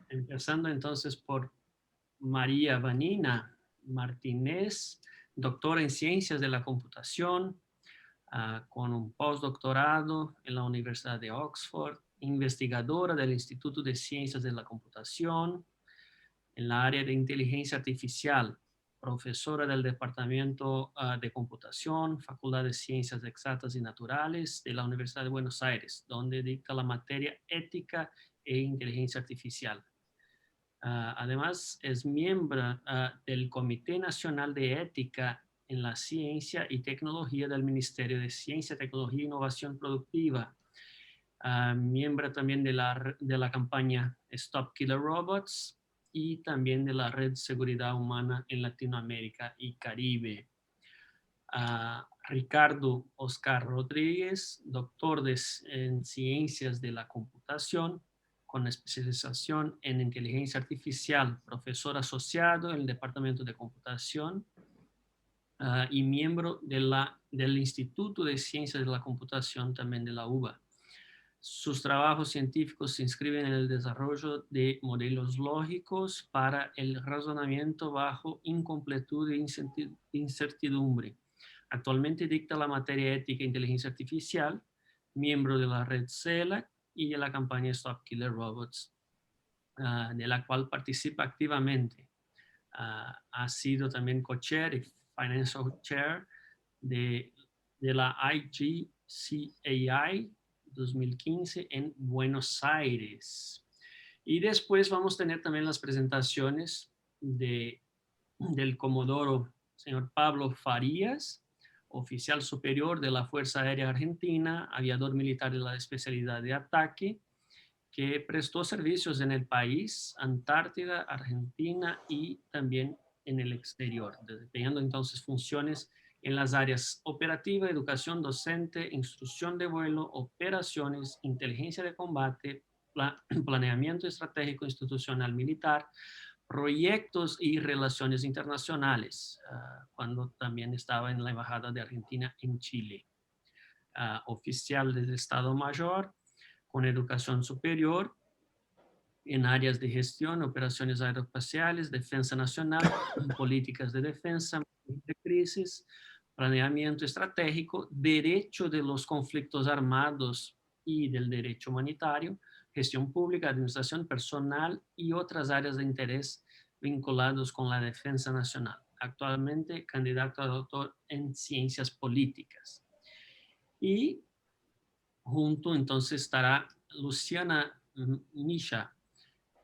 Empezando entonces por María Vanina Martínez, doctora en Ciencias de la Computación, con un postdoctorado en la Universidad de Oxford, investigadora del Instituto de Ciencias de la Computación en la área de inteligencia artificial, profesora del Departamento de Computación, Facultad de Ciencias Exactas y Naturales de la Universidad de Buenos Aires, donde dicta la materia ética e inteligencia artificial. Además, es miembro del Comité Nacional de Ética en la Ciencia y Tecnología del Ministerio de Ciencia, Tecnología e Innovación Productiva. Miembro también de la campaña Stop Killer Robots y también de la Red Seguridad Humana en Latinoamérica y Caribe. Ricardo Oscar Rodríguez, doctor en Ciencias de la Computación, con especialización en inteligencia artificial, profesor asociado en el Departamento de Computación y miembro del Instituto de Ciencias de la Computación también de la UBA. Sus trabajos científicos se inscriben en el desarrollo de modelos lógicos para el razonamiento bajo incompletud e incertidumbre. Actualmente dicta la materia ética e inteligencia artificial, miembro de la red CELAC y de la campaña Stop Killer Robots, de la cual participa activamente. Ha sido también co-chair y financial chair de la IGCAI 2015 en Buenos Aires. Y después vamos a tener también las presentaciones del Comodoro señor Pablo Farías, oficial superior de la Fuerza Aérea Argentina, aviador militar de la especialidad de ataque, que prestó servicios en el país, Antártida, Argentina y también en el exterior, desempeñando entonces funciones en las áreas operativa, educación docente, instrucción de vuelo, operaciones, inteligencia de combate, planeamiento estratégico institucional militar, proyectos y relaciones internacionales, cuando también estaba en la Embajada de Argentina en Chile. Oficial del Estado Mayor, con educación superior en áreas de gestión, operaciones aeroespaciales, defensa nacional, políticas de defensa, de crisis, planeamiento estratégico, derecho de los conflictos armados y del derecho humanitario, gestión pública, administración personal y otras áreas de interés vinculados con la defensa nacional. Actualmente candidato a doctor en ciencias políticas. Y junto entonces estará Luciana Misha,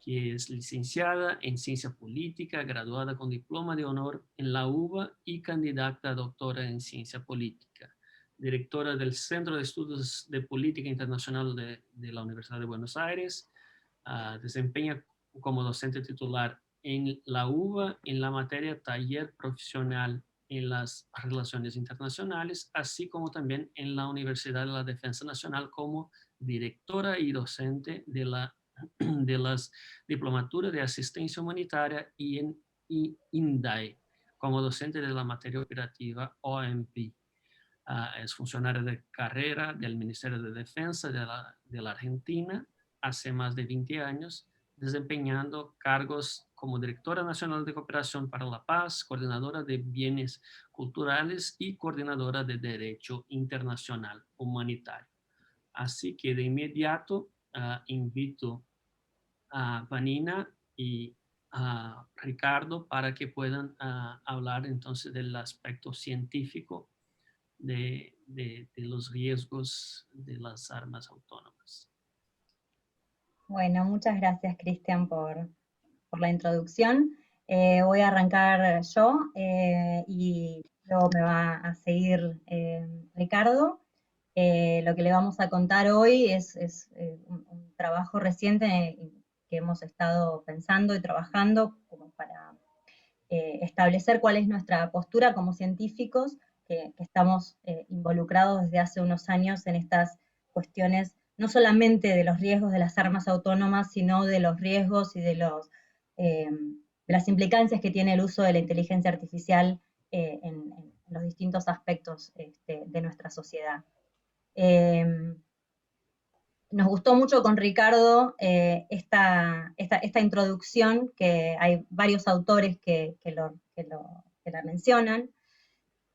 que es licenciada en Ciencia Política, graduada con diploma de honor en la UBA y candidata a doctora en Ciencia Política. Directora del Centro de Estudios de Política Internacional de la Universidad de Buenos Aires. Desempeña como docente titular en la UBA en la materia Taller Profesional en las Relaciones Internacionales, así como también en la Universidad de la Defensa Nacional como directora y docente de las diplomaturas de asistencia humanitaria y en INDAE, como docente de la materia operativa OMP. Es funcionaria de carrera del Ministerio de Defensa de la Argentina hace más de 20 años, desempeñando cargos como Directora Nacional de Cooperación para la Paz, Coordinadora de Bienes Culturales y Coordinadora de Derecho Internacional Humanitario. Así que de inmediato invito a Vanina y a Ricardo para que puedan hablar entonces del aspecto científico de los riesgos de las armas autónomas. Bueno, muchas gracias, Cristian, por la introducción. Voy a arrancar yo y luego me va a seguir Ricardo. Lo que le vamos a contar hoy es un trabajo reciente que hemos estado pensando y trabajando como para establecer cuál es nuestra postura como científicos que estamos involucrados desde hace unos años en estas cuestiones, no solamente de los riesgos de las armas autónomas, sino de los riesgos y de las implicancias que tiene el uso de la inteligencia artificial en los distintos aspectos de nuestra sociedad. nos gustó mucho con Ricardo esta introducción, que hay varios autores que la mencionan,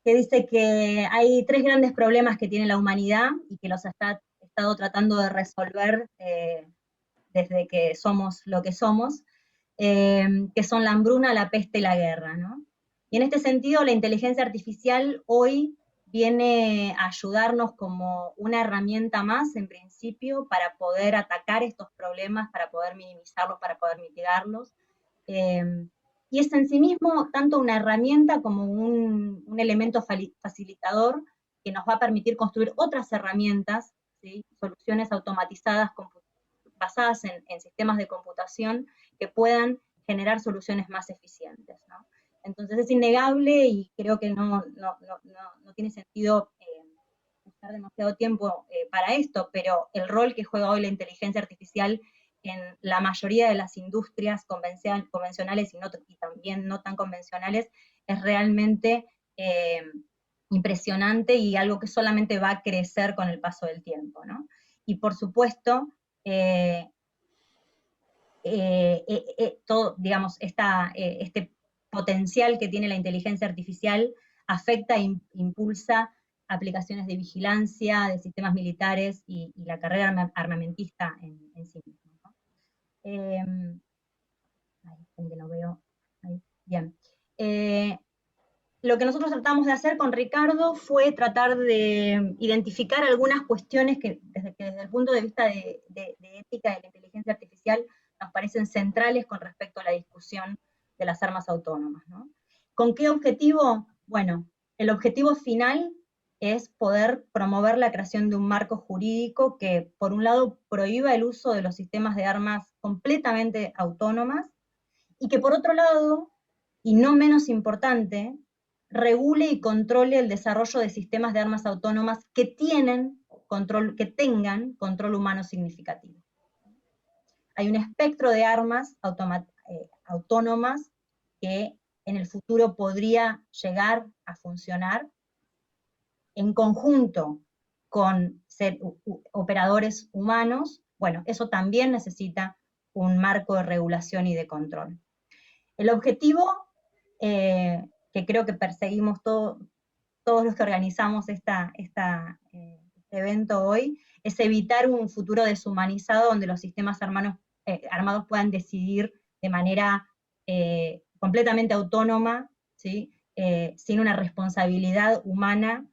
que dice que hay tres grandes problemas que tiene la humanidad y que los ha estado tratando de resolver desde que somos lo que somos, que son la hambruna, la peste y la guerra, ¿no? Y en este sentido, la inteligencia artificial hoy viene a ayudarnos como una herramienta más, en principio, para poder atacar estos problemas, para poder minimizarlos, para poder mitigarlos. Y es en sí mismo tanto una herramienta como un elemento facilitador que nos va a permitir construir otras herramientas, ¿sí? Soluciones automatizadas basadas en sistemas de computación que puedan generar soluciones más eficientes, ¿no? Entonces es innegable y creo que no tiene sentido usar demasiado tiempo para esto, pero el rol que juega hoy la inteligencia artificial en la mayoría de las industrias convencionales y también no tan convencionales es realmente impresionante y algo que solamente va a crecer con el paso del tiempo, ¿no? Y por supuesto, todo, digamos, este potencial que tiene la inteligencia artificial afecta e impulsa aplicaciones de vigilancia, de sistemas militares y la carrera armamentista en sí misma, ¿no? Que no veo. Ahí. Bien. Lo que nosotros tratamos de hacer con Ricardo fue tratar de identificar algunas cuestiones que desde el punto de vista de ética de la inteligencia artificial nos parecen centrales con respecto a la discusión de las armas autónomas, ¿no? ¿Con qué objetivo? Bueno, el objetivo final es poder promover la creación de un marco jurídico que, por un lado, prohíba el uso de los sistemas de armas completamente autónomas, y que por otro lado, y no menos importante, regule y controle el desarrollo de sistemas de armas autónomas que tengan control humano significativo. Hay un espectro de armas autónomas que en el futuro podría llegar a funcionar en conjunto con operadores humanos. Bueno, eso también necesita un marco de regulación y de control. El objetivo que creo que perseguimos todos los que organizamos este evento hoy, es evitar un futuro deshumanizado donde los sistemas armados puedan decidir de manera completamente autónoma, ¿sí? Sin una responsabilidad humana,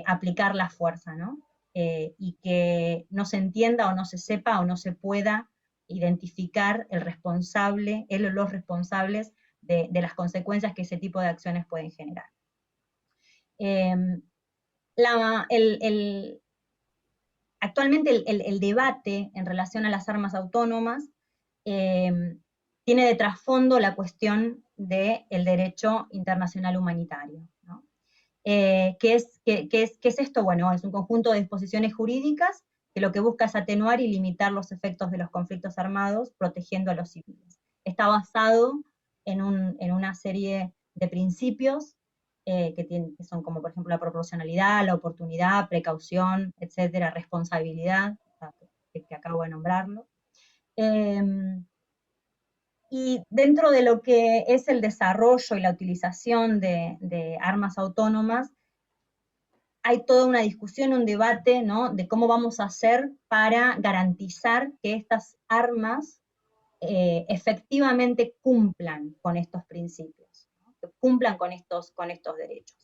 aplicar la fuerza, ¿no? Y que no se entienda o no se sepa o no se pueda identificar el responsable, él o los responsables de las consecuencias que ese tipo de acciones pueden generar. Actualmente el debate en relación a las armas autónomas tiene de trasfondo la cuestión del derecho internacional humanitario, ¿no? ¿Qué es esto? Bueno, es un conjunto de disposiciones jurídicas que lo que busca es atenuar y limitar los efectos de los conflictos armados, protegiendo a los civiles. Está basado en una serie de principios que son como, por ejemplo, la proporcionalidad, la oportunidad, precaución, etcétera, responsabilidad, que acabo de nombrarlo. Y dentro de lo que es el desarrollo y la utilización de armas autónomas, hay toda una discusión, un debate, ¿no?, de cómo vamos a hacer para garantizar que estas armas efectivamente cumplan con estos principios, ¿no?, que cumplan con estos derechos.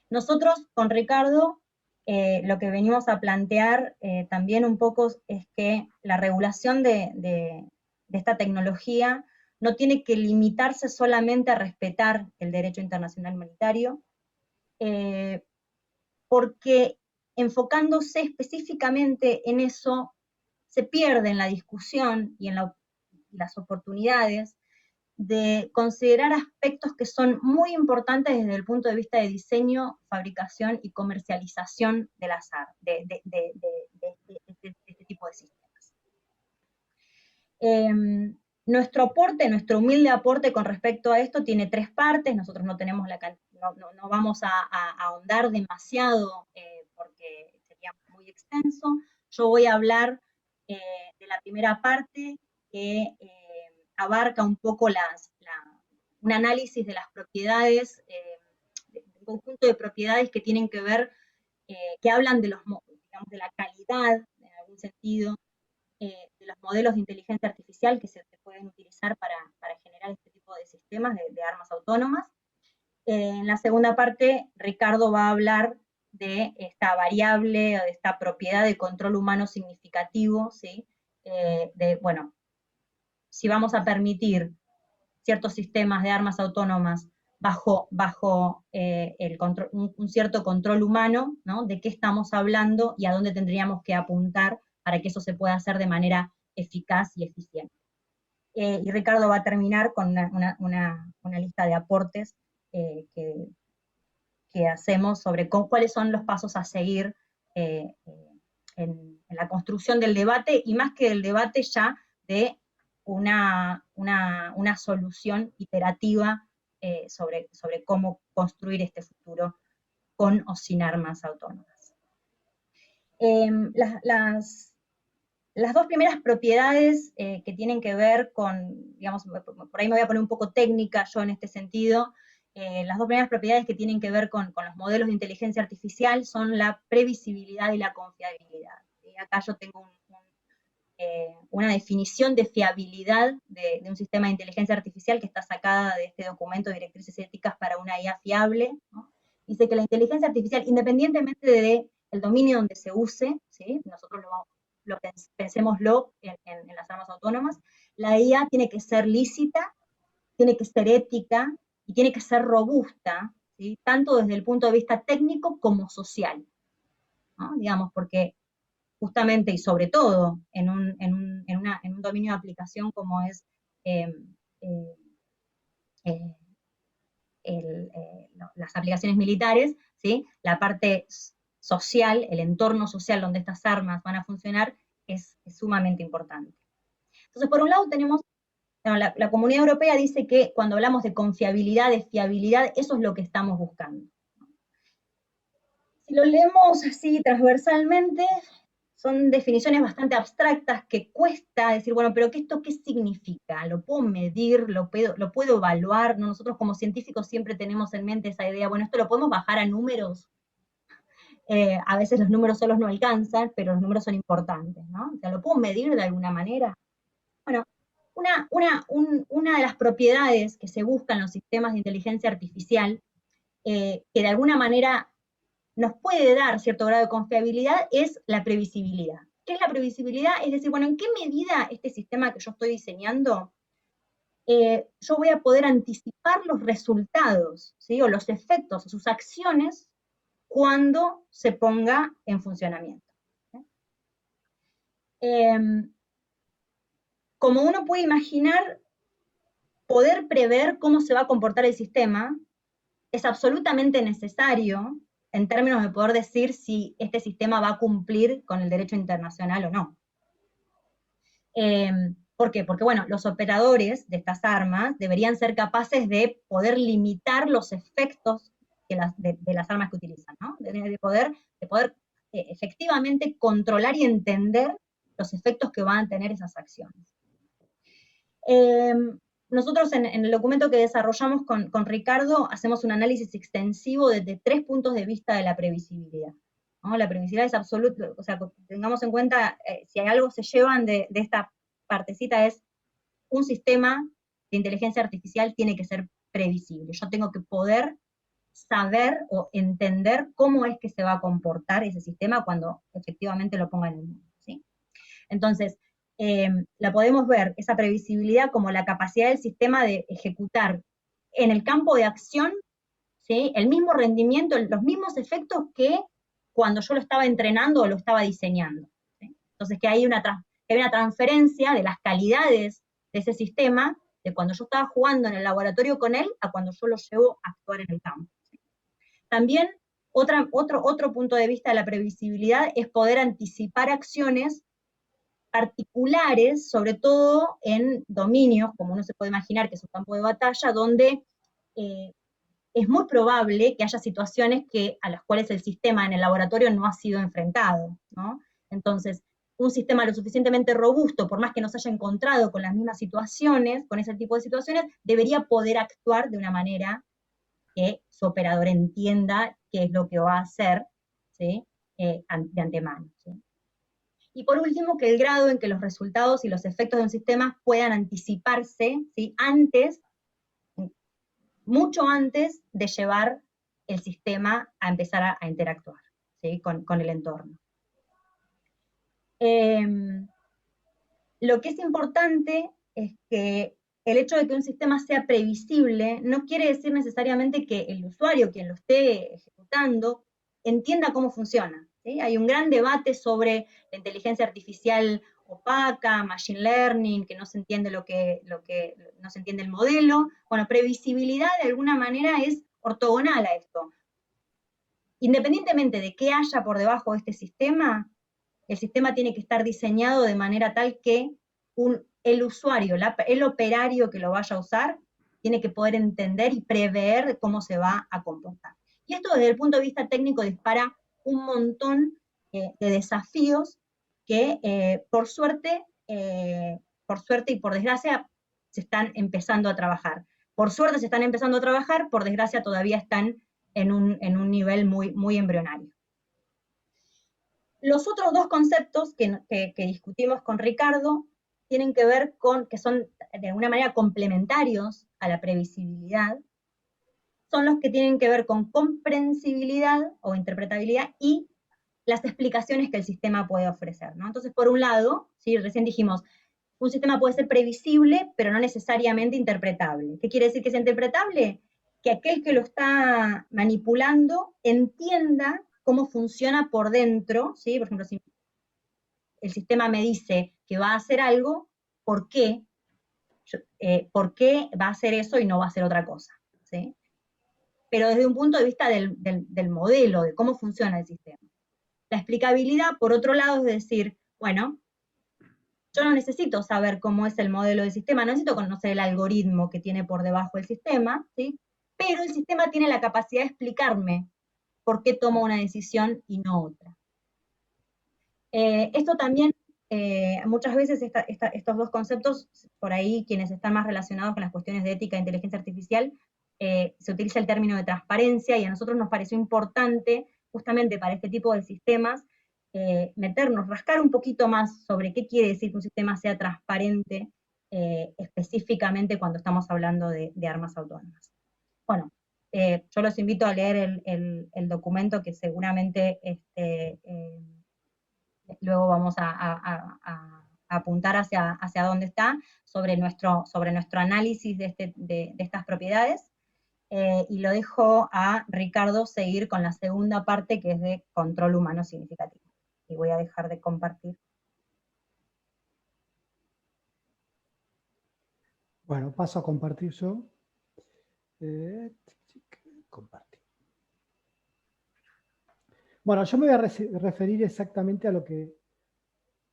Nosotros, con Ricardo, lo que venimos a plantear también un poco es que la regulación de esta tecnología no tiene que limitarse solamente a respetar el derecho internacional humanitario, porque enfocándose específicamente en eso, se pierde en la discusión y en las oportunidades de considerar aspectos que son muy importantes desde el punto de vista de diseño, fabricación y comercialización de este tipo de sistemas. Nuestro humilde aporte con respecto a esto tiene tres partes. Nosotros no vamos a ahondar demasiado porque sería muy extenso. Yo voy a hablar de la primera parte, que abarca un poco un análisis de las propiedades, un conjunto de propiedades que tienen que ver, que hablan de, digamos, de la calidad, en algún sentido, de los modelos de inteligencia artificial que se pueden utilizar para generar este tipo de sistemas de armas autónomas. En la segunda parte, Ricardo va a hablar de esta variable, o de esta propiedad de control humano significativo, ¿sí? Bueno, si vamos a permitir ciertos sistemas de armas autónomas bajo un cierto control humano, ¿no? De qué estamos hablando y a dónde tendríamos que apuntar para que eso se pueda hacer de manera eficaz y eficiente. Y Ricardo va a terminar con una lista de aportes que hacemos sobre cuáles son los pasos a seguir en la construcción del debate, y más que del debate ya de una solución iterativa sobre cómo construir este futuro con o sin armas autónomas. Las dos primeras propiedades que tienen que ver con, digamos, por ahí me voy a poner un poco técnica yo en este sentido, las dos primeras propiedades que tienen que ver con los modelos de inteligencia artificial son la previsibilidad y la confiabilidad. ¿Sí? Acá yo tengo una definición de fiabilidad de un sistema de inteligencia artificial que está sacada de este documento de Directrices Éticas para una IA fiable, ¿no? Dice que la inteligencia artificial, independientemente del dominio donde se use, ¿sí? Nosotros pensémoslo en las armas autónomas, la IA tiene que ser lícita, tiene que ser ética y tiene que ser robusta, ¿sí? Tanto desde el punto de vista técnico como social, ¿no? Digamos, porque justamente y sobre todo en un dominio de aplicación como es las aplicaciones militares, ¿sí? La parte social, el entorno social donde estas armas van a funcionar es sumamente importante. Entonces, por un lado tenemos, la Comunidad Europea dice que cuando hablamos de confiabilidad, de fiabilidad, eso es lo que estamos buscando. Si lo leemos así transversalmente, son definiciones bastante abstractas que cuesta decir, bueno, pero ¿esto qué significa? ¿Lo puedo medir? ¿Lo puedo evaluar? ¿No? Nosotros como científicos siempre tenemos en mente esa idea, bueno, ¿esto lo podemos bajar a números? A veces los números solos no alcanzan, pero los números son importantes, ¿no? O sea, ¿lo puedo medir de alguna manera? Bueno, una de las propiedades que se buscan en los sistemas de inteligencia artificial, que de alguna manera nos puede dar cierto grado de confiabilidad, es la previsibilidad. ¿Qué es la previsibilidad? Es decir, bueno, ¿en qué medida este sistema que yo estoy diseñando, yo voy a poder anticipar los resultados, ¿sí? O los efectos, o sus acciones, cuando se ponga en funcionamiento? Como uno puede imaginar, poder prever cómo se va a comportar el sistema es absolutamente necesario en términos de poder decir si este sistema va a cumplir con el derecho internacional o no. ¿Por qué? Porque, bueno, los operadores de estas armas deberían ser capaces de poder limitar los efectos de las armas que utilizan, ¿no? De poder efectivamente controlar y entender los efectos que van a tener esas acciones. Nosotros en el documento que desarrollamos con Ricardo hacemos un análisis extensivo desde 3 puntos de vista de la previsibilidad, ¿no? La previsibilidad es absoluta, o sea, tengamos en cuenta, si hay algo se llevan de esta partecita, es un sistema de inteligencia artificial tiene que ser previsible. Yo tengo que poder saber o entender cómo es que se va a comportar ese sistema cuando efectivamente lo ponga en el mundo, ¿sí? Entonces, la podemos ver, esa previsibilidad, como la capacidad del sistema de ejecutar en el campo de acción, ¿sí? El mismo rendimiento, los mismos efectos que cuando yo lo estaba entrenando o lo estaba diseñando, ¿sí? Entonces, que hay una transferencia de las calidades de ese sistema, de cuando yo estaba jugando en el laboratorio con él, a cuando yo lo llevo a actuar en el campo, ¿sí? También, otro punto de vista de la previsibilidad es poder anticipar acciones particulares, sobre todo en dominios, como uno se puede imaginar que es un campo de batalla, donde es muy probable que haya situaciones a las cuales el sistema en el laboratorio no ha sido enfrentado, ¿no? Entonces, un sistema lo suficientemente robusto, por más que no se haya encontrado con las mismas situaciones, con ese tipo de situaciones, debería poder actuar de una manera que su operador entienda qué es lo que va a hacer, ¿sí? De antemano. ¿Sí? Y por último, que el grado en que los resultados y los efectos de un sistema puedan anticiparse, ¿sí? Mucho antes de llevar el sistema a empezar a interactuar, ¿sí? con el entorno. Lo que es importante es que el hecho de que un sistema sea previsible no quiere decir necesariamente que el usuario, quien lo esté ejecutando, entienda cómo funciona. ¿Sí? Hay un gran debate sobre la inteligencia artificial opaca, machine learning, que no se entiende no se entiende el modelo. Bueno, previsibilidad de alguna manera es ortogonal a esto. Independientemente de qué haya por debajo de este sistema, el sistema tiene que estar diseñado de manera tal que el usuario, el operario que lo vaya a usar, tiene que poder entender y prever cómo se va a comportar. Y esto desde el punto de vista técnico dispara un montón de desafíos que por suerte y por desgracia se están empezando a trabajar. Por suerte se están empezando a trabajar, por desgracia todavía están en un nivel muy, muy embrionario. Los otros dos conceptos que discutimos con Ricardo tienen que ver con, que son de alguna manera complementarios a la previsibilidad, son los que tienen que ver con comprensibilidad o interpretabilidad y las explicaciones que el sistema puede ofrecer, ¿no? Entonces, por un lado, ¿sí? Recién dijimos, un sistema puede ser previsible, pero no necesariamente interpretable. ¿Qué quiere decir que sea interpretable? Que aquel que lo está manipulando entienda cómo funciona por dentro, ¿sí? Por ejemplo, si el sistema me dice que va a hacer algo, ¿por qué? ¿Por qué va a hacer eso y no va a hacer otra cosa? ¿Sí? Pero desde un punto de vista del modelo, de cómo funciona el sistema. La explicabilidad, por otro lado, es decir, bueno, yo no necesito saber cómo es el modelo del sistema, no necesito conocer el algoritmo que tiene por debajo el sistema, ¿sí? Pero el sistema tiene la capacidad de explicarme por qué tomo una decisión y no otra. Esto también, muchas veces estos dos conceptos, por ahí quienes están más relacionados con las cuestiones de ética e inteligencia artificial, se utiliza el término de transparencia y a nosotros nos pareció importante, justamente para este tipo de sistemas, meternos, rascar un poquito más sobre qué quiere decir que un sistema sea transparente, específicamente cuando estamos hablando de armas autónomas. Bueno, yo los invito a leer el documento que seguramente luego vamos a apuntar hacia dónde está, sobre nuestro análisis de estas propiedades, y lo dejo a Ricardo seguir con la segunda parte, que es de control humano significativo. Y voy a dejar de compartir. Bueno, paso a compartir yo. Compartir. Bueno, yo me voy a referir exactamente a lo que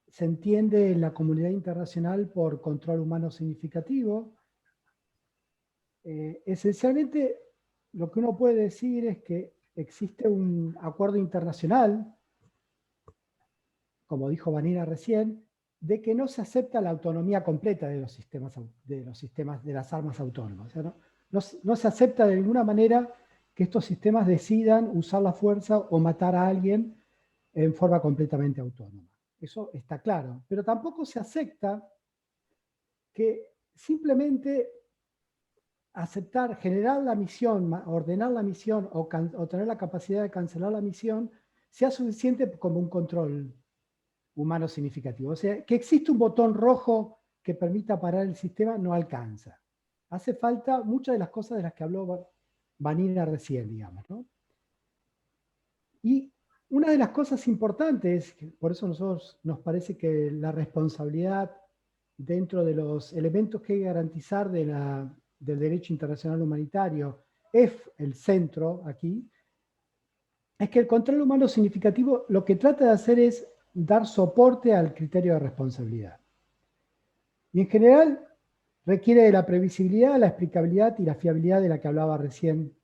se entiende en la comunidad internacional por control humano significativo. Esencialmente, lo que uno puede decir es que existe un acuerdo internacional, como dijo Vanina recién, de que no se acepta la autonomía completa de los sistemas de las armas autónomas. O sea, no se acepta de ninguna manera que estos sistemas decidan usar la fuerza o matar a alguien en forma completamente autónoma. Eso está claro. Pero tampoco se acepta que simplemente aceptar, generar la misión, ordenar la misión o tener la capacidad de cancelar la misión sea suficiente como un control humano significativo. O sea, que existe un botón rojo que permita parar el sistema no alcanza. Hace falta muchas de las cosas de las que habló Vanina recién, digamos, ¿no? Y una de las cosas importantes, por eso a nosotros nos parece que la responsabilidad dentro de los elementos que hay que garantizar del derecho internacional humanitario es el centro aquí, es que el control humano significativo lo que trata de hacer es dar soporte al criterio de responsabilidad. Y en general requiere de la previsibilidad, la explicabilidad y la fiabilidad de la que hablaba recién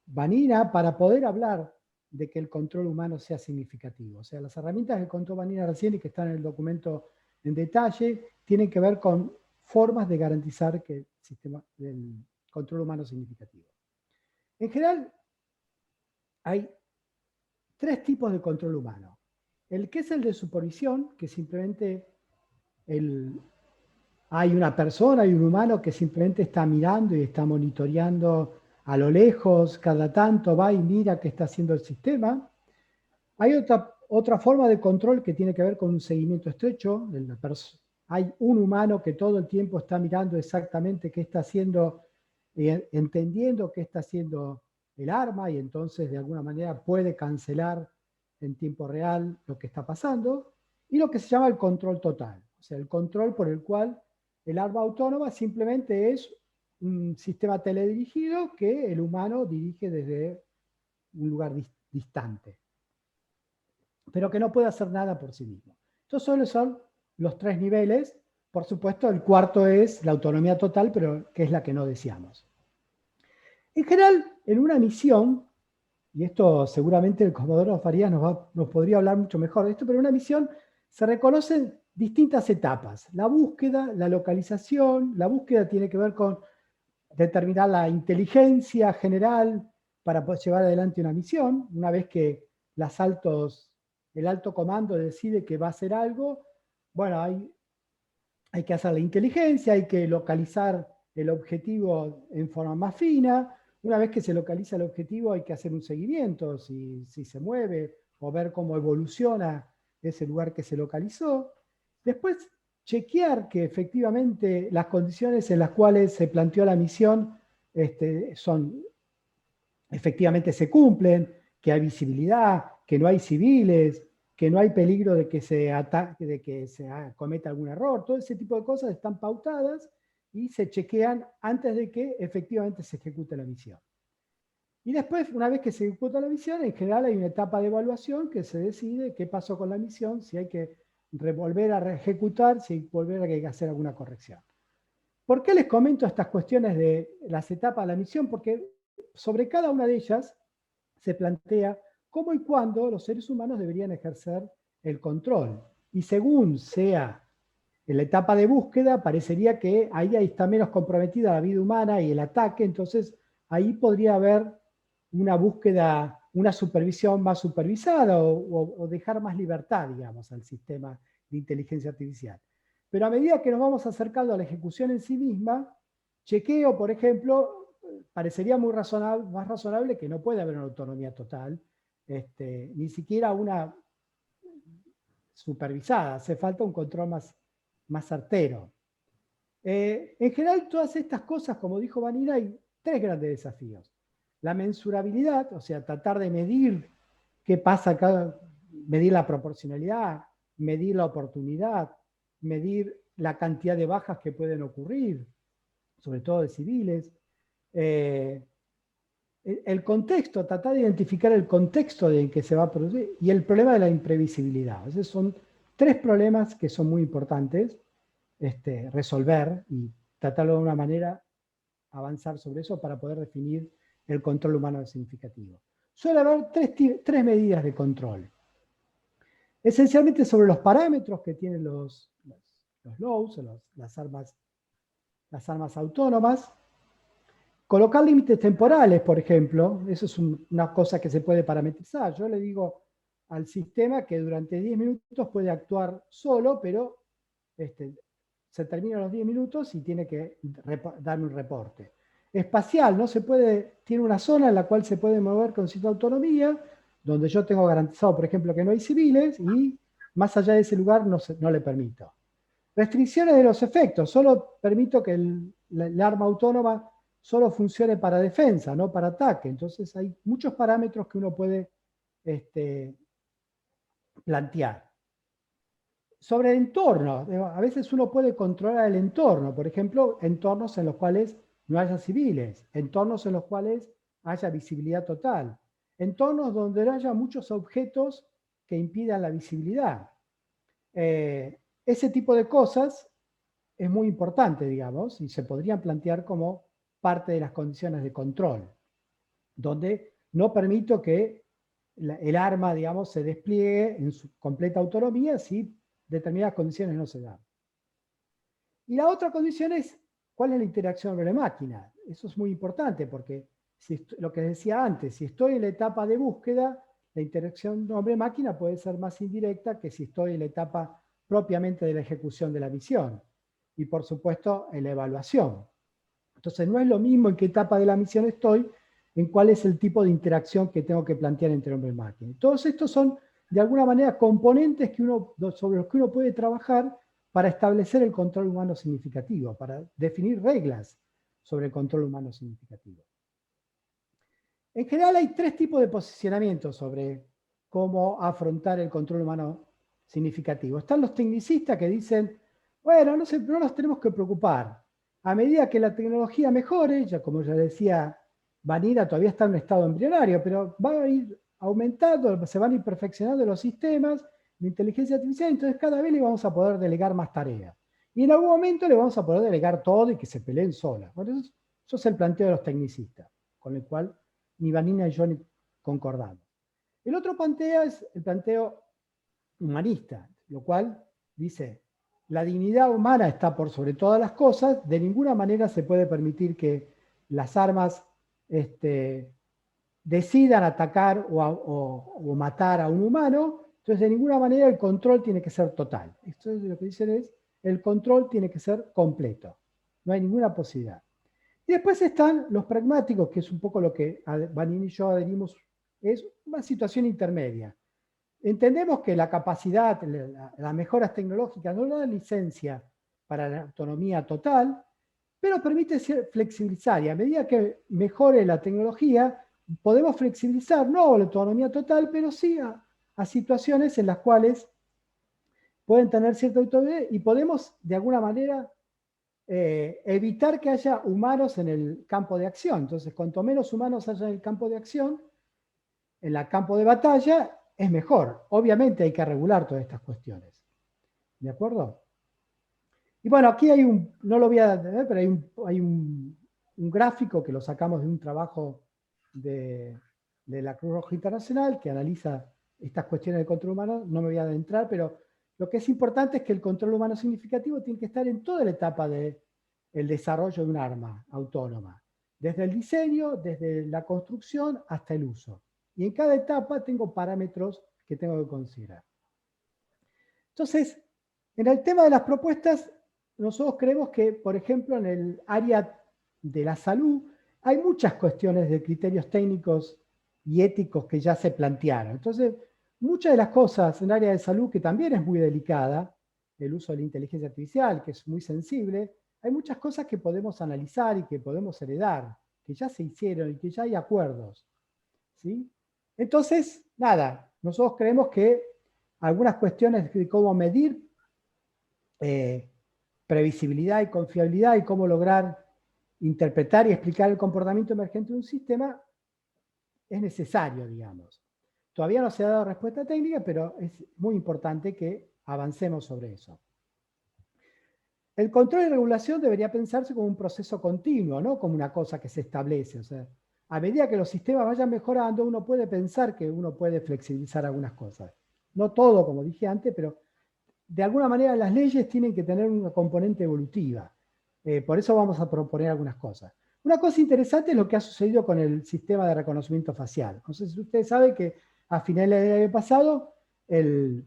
Vanina para poder hablar de que el control humano sea significativo. O sea, las herramientas que contó Vanina recién y que están en el documento en detalle, tienen que ver con formas de garantizar que el sistema del control humano es significativo. En general, hay tres tipos de control humano. El que es el de supervisión, que simplemente hay una persona, hay un humano que simplemente está mirando y está monitoreando a lo lejos, cada tanto va y mira qué está haciendo el sistema. Hay otra forma de control que tiene que ver con un seguimiento estrecho. Hay un humano que todo el tiempo está mirando exactamente qué está haciendo, entendiendo qué está haciendo el arma y entonces de alguna manera puede cancelar en tiempo real lo que está pasando. Y lo que se llama el control total, o sea, el control por el cual el arma autónoma simplemente es un sistema teledirigido que el humano dirige desde un lugar distante, pero que no puede hacer nada por sí mismo. Estos solo son los tres niveles. Por supuesto, el cuarto es la autonomía total, pero que es la que no deseamos. En general, en una misión, y esto seguramente el Comodoro Farías nos podría hablar mucho mejor de esto, pero en una misión se reconocen distintas etapas. La búsqueda, la localización, la búsqueda tiene que ver con determinar la inteligencia general para poder llevar adelante una misión. Una vez que el alto comando decide que va a hacer algo, bueno, hay que hacer la inteligencia, hay que localizar el objetivo en forma más fina. Una vez que se localiza el objetivo hay que hacer un seguimiento, si se mueve, o ver cómo evoluciona ese lugar que se localizó. Después, chequear que efectivamente las condiciones en las cuales se planteó la misión efectivamente se cumplen, que hay visibilidad, que no hay civiles, que no hay peligro de que se cometa algún error. Todo ese tipo de cosas están pautadas y se chequean antes de que efectivamente se ejecute la misión. Y después, una vez que se ejecuta la misión, en general hay una etapa de evaluación que se decide qué pasó con la misión, si hay que volver a ejecutar, si hay que hacer alguna corrección. ¿Por qué les comento estas cuestiones de las etapas de la misión? Porque sobre cada una de ellas se plantea cómo y cuándo los seres humanos deberían ejercer el control. Y según sea en la etapa de búsqueda, parecería que ahí está menos comprometida la vida humana y el ataque, entonces ahí podría haber una búsqueda, una supervisión más supervisada o dejar más libertad, digamos, al sistema de inteligencia artificial. Pero a medida que nos vamos acercando a la ejecución en sí misma, chequeo, por ejemplo, parecería más razonable que no puede haber una autonomía total, ni siquiera una supervisada, hace falta un control más certero. En general, todas estas cosas, como dijo Vanina, hay tres grandes desafíos. La mensurabilidad, o sea, tratar de medir qué pasa acá, medir la proporcionalidad, medir la oportunidad, medir la cantidad de bajas que pueden ocurrir, sobre todo de civiles. El contexto, tratar de identificar el contexto en que se va a producir y el problema de la imprevisibilidad. Esos son tres problemas que son muy importantes resolver y tratarlo de una manera, avanzar sobre eso para poder definir el control humano significativo. Suele haber tres medidas de control. Esencialmente sobre los parámetros que tienen los LOWs, las armas autónomas. Colocar límites temporales, por ejemplo, eso es una cosa que se puede parametrizar. Yo le digo al sistema que durante 10 minutos puede actuar solo, pero se terminan los 10 minutos y tiene que darme un reporte. Espacial, no se puede, tiene una zona en la cual se puede mover con cierta autonomía, donde yo tengo garantizado, por ejemplo, que no hay civiles, y más allá de ese lugar no le permito. Restricciones de los efectos, solo permito que el arma autónoma solo funcione para defensa, no para ataque. Entonces hay muchos parámetros que uno puede plantear. Sobre el entorno, a veces uno puede controlar el entorno, por ejemplo, entornos en los cuales no haya civiles, entornos en los cuales haya visibilidad total, entornos donde no haya muchos objetos que impidan la visibilidad. Ese tipo de cosas es muy importante, digamos, y se podrían plantear como parte de las condiciones de control, donde no permito que el arma, digamos, se despliegue en su completa autonomía si determinadas condiciones no se dan. Y la otra condición es, ¿cuál es la interacción hombre-máquina? Eso es muy importante porque, lo que decía antes, si estoy en la etapa de búsqueda, la interacción hombre-máquina puede ser más indirecta que si estoy en la etapa propiamente de la ejecución de la misión. Y por supuesto, en la evaluación. Entonces, no es lo mismo en qué etapa de la misión estoy, en cuál es el tipo de interacción que tengo que plantear entre hombre y máquina. Todos estos son, de alguna manera, componentes sobre los que uno puede trabajar para establecer el control humano significativo, para definir reglas sobre el control humano significativo. En general hay tres tipos de posicionamiento sobre cómo afrontar el control humano significativo. Están los tecnicistas que dicen, bueno, no nos tenemos que preocupar. A medida que la tecnología mejore, ya como ya decía Vanina, todavía está en un estado embrionario, pero va a ir aumentando, se van a ir perfeccionando los sistemas de inteligencia artificial, entonces cada vez le vamos a poder delegar más tareas. Y en algún momento le vamos a poder delegar todo y que se peleen solas. Bueno, eso es el planteo de los tecnicistas, con el cual ni Vanina y yo concordamos. El otro planteo es el planteo humanista, lo cual dice, la dignidad humana está por sobre todas las cosas, de ninguna manera se puede permitir que las armas decidan atacar o matar a un humano, entonces de ninguna manera el control tiene que ser total. Esto es lo que dicen es, el control tiene que ser completo, no hay ninguna posibilidad. Y después están los pragmáticos, que es un poco lo que Vanina y yo adherimos, es una situación intermedia. Entendemos que la capacidad, las mejoras tecnológicas no dan licencia para la autonomía total, pero permite flexibilizar, y a medida que mejore la tecnología, podemos flexibilizar, no la autonomía total, pero sí a situaciones en las cuales pueden tener cierta autonomía y podemos de alguna manera evitar que haya humanos en el campo de acción. Entonces, cuanto menos humanos haya en el campo de acción, en el campo de batalla, es mejor. Obviamente hay que regular todas estas cuestiones. ¿De acuerdo? Y bueno, aquí hay no lo voy a tener, pero hay un gráfico que lo sacamos de un trabajo de la Cruz Roja Internacional que analiza estas cuestiones de control humano. No me voy a adentrar, pero lo que es importante es que el control humano significativo tiene que estar en toda la etapa del desarrollo de un arma autónoma. Desde el diseño, desde la construcción hasta el uso. Y en cada etapa tengo parámetros que tengo que considerar. Entonces, en el tema de las propuestas, nosotros creemos que, por ejemplo, en el área de la salud, hay muchas cuestiones de criterios técnicos y éticos que ya se plantearon. Entonces, muchas de las cosas en el área de salud, que también es muy delicada, el uso de la inteligencia artificial, que es muy sensible, hay muchas cosas que podemos analizar y que podemos heredar, que ya se hicieron y que ya hay acuerdos. ¿Sí? Entonces, nada, nosotros creemos que algunas cuestiones de cómo medir previsibilidad y confiabilidad y cómo lograr interpretar y explicar el comportamiento emergente de un sistema es necesario, digamos. Todavía no se ha dado respuesta técnica, pero es muy importante que avancemos sobre eso. El control y regulación debería pensarse como un proceso continuo, no como una cosa que se establece. O sea, a medida que los sistemas vayan mejorando, uno puede pensar que uno puede flexibilizar algunas cosas. No todo, como dije antes, pero de alguna manera las leyes tienen que tener una componente evolutiva. Por eso vamos a proponer algunas cosas. Una cosa interesante es lo que ha sucedido con el sistema de reconocimiento facial. No sé si ustedes saben que a finales del año pasado el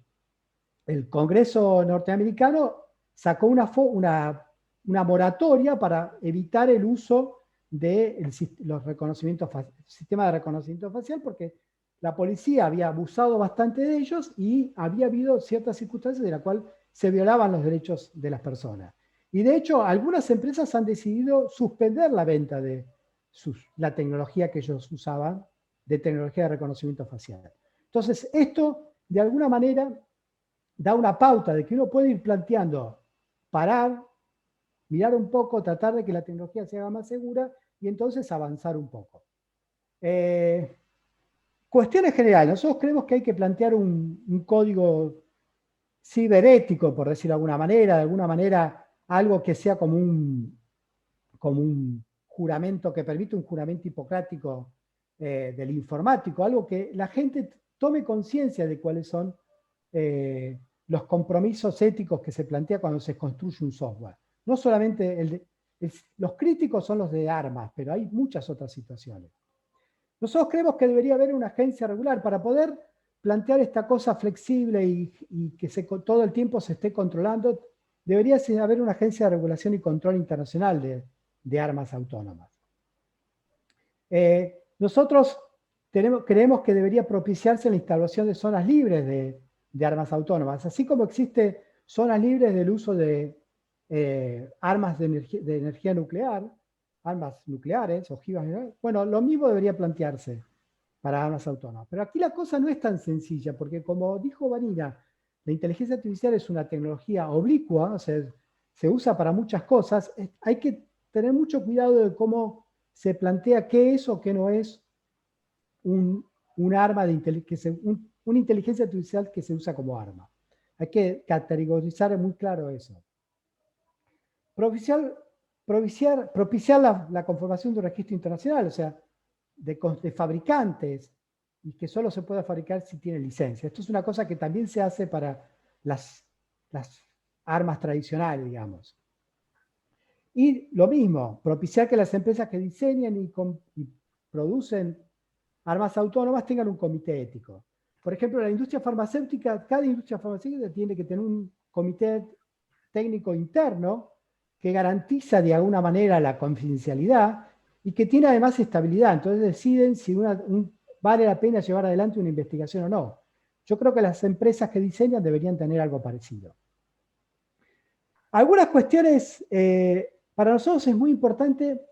Congreso norteamericano sacó una moratoria para evitar el uso de los sistemas de reconocimiento facial porque la policía había abusado bastante de ellos y había habido ciertas circunstancias de las cuales se violaban los derechos de las personas. Y de hecho, algunas empresas han decidido suspender la venta de la tecnología que ellos usaban, de tecnología de reconocimiento facial. Entonces, esto, de alguna manera, da una pauta de que uno puede ir planteando, parar, mirar un poco, tratar de que la tecnología se haga más segura y entonces avanzar un poco. Cuestiones generales. Nosotros creemos que hay que plantear un código ciberético, por decirlo de alguna manera algo que sea como un juramento, que permite un juramento hipocrático del informático, algo que la gente tome conciencia de cuáles son los compromisos éticos que se plantea cuando se construye un software. No solamente los críticos son los de armas, pero hay muchas otras situaciones. Nosotros creemos que debería haber una agencia regular para poder plantear esta cosa flexible y que todo el tiempo se esté controlando. Debería haber una agencia de regulación y control internacional de armas autónomas. Nosotros creemos que debería propiciarse la instalación de zonas libres de armas autónomas, así como existe zonas libres del uso de armas de energía nuclear, armas nucleares, ojivas. Bueno, lo mismo debería plantearse para armas autónomas. Pero aquí la cosa no es tan sencilla, porque como dijo Vanina, la inteligencia artificial es una tecnología oblicua, o sea, se usa para muchas cosas. Hay que tener mucho cuidado de cómo se plantea qué es o qué no es un arma una inteligencia artificial que se usa como arma. Hay que categorizar muy claro eso. Propiciar la conformación de un registro internacional, o sea, de fabricantes, y que solo se pueda fabricar si tiene licencia. Esto es una cosa que también se hace para las armas tradicionales, digamos. Y lo mismo, propiciar que las empresas que diseñan y producen armas autónomas tengan un comité ético. Por ejemplo, la industria farmacéutica, cada industria farmacéutica tiene que tener un comité técnico interno que garantiza de alguna manera la confidencialidad y que tiene además estabilidad. Entonces deciden si vale la pena llevar adelante una investigación o no. Yo creo que las empresas que diseñan deberían tener algo parecido. Algunas cuestiones, para nosotros es muy importante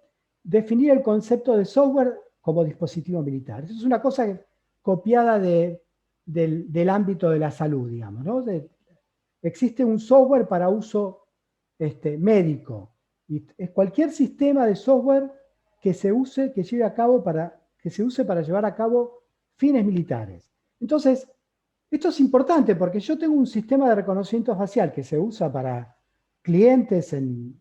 definir el concepto de software como dispositivo militar. Eso es una cosa copiada del ámbito de la salud, digamos, ¿no? Existe un software para uso médico. Y es cualquier sistema de software que se use para llevar a cabo fines militares. Entonces, esto es importante porque yo tengo un sistema de reconocimiento facial que se usa para clientes en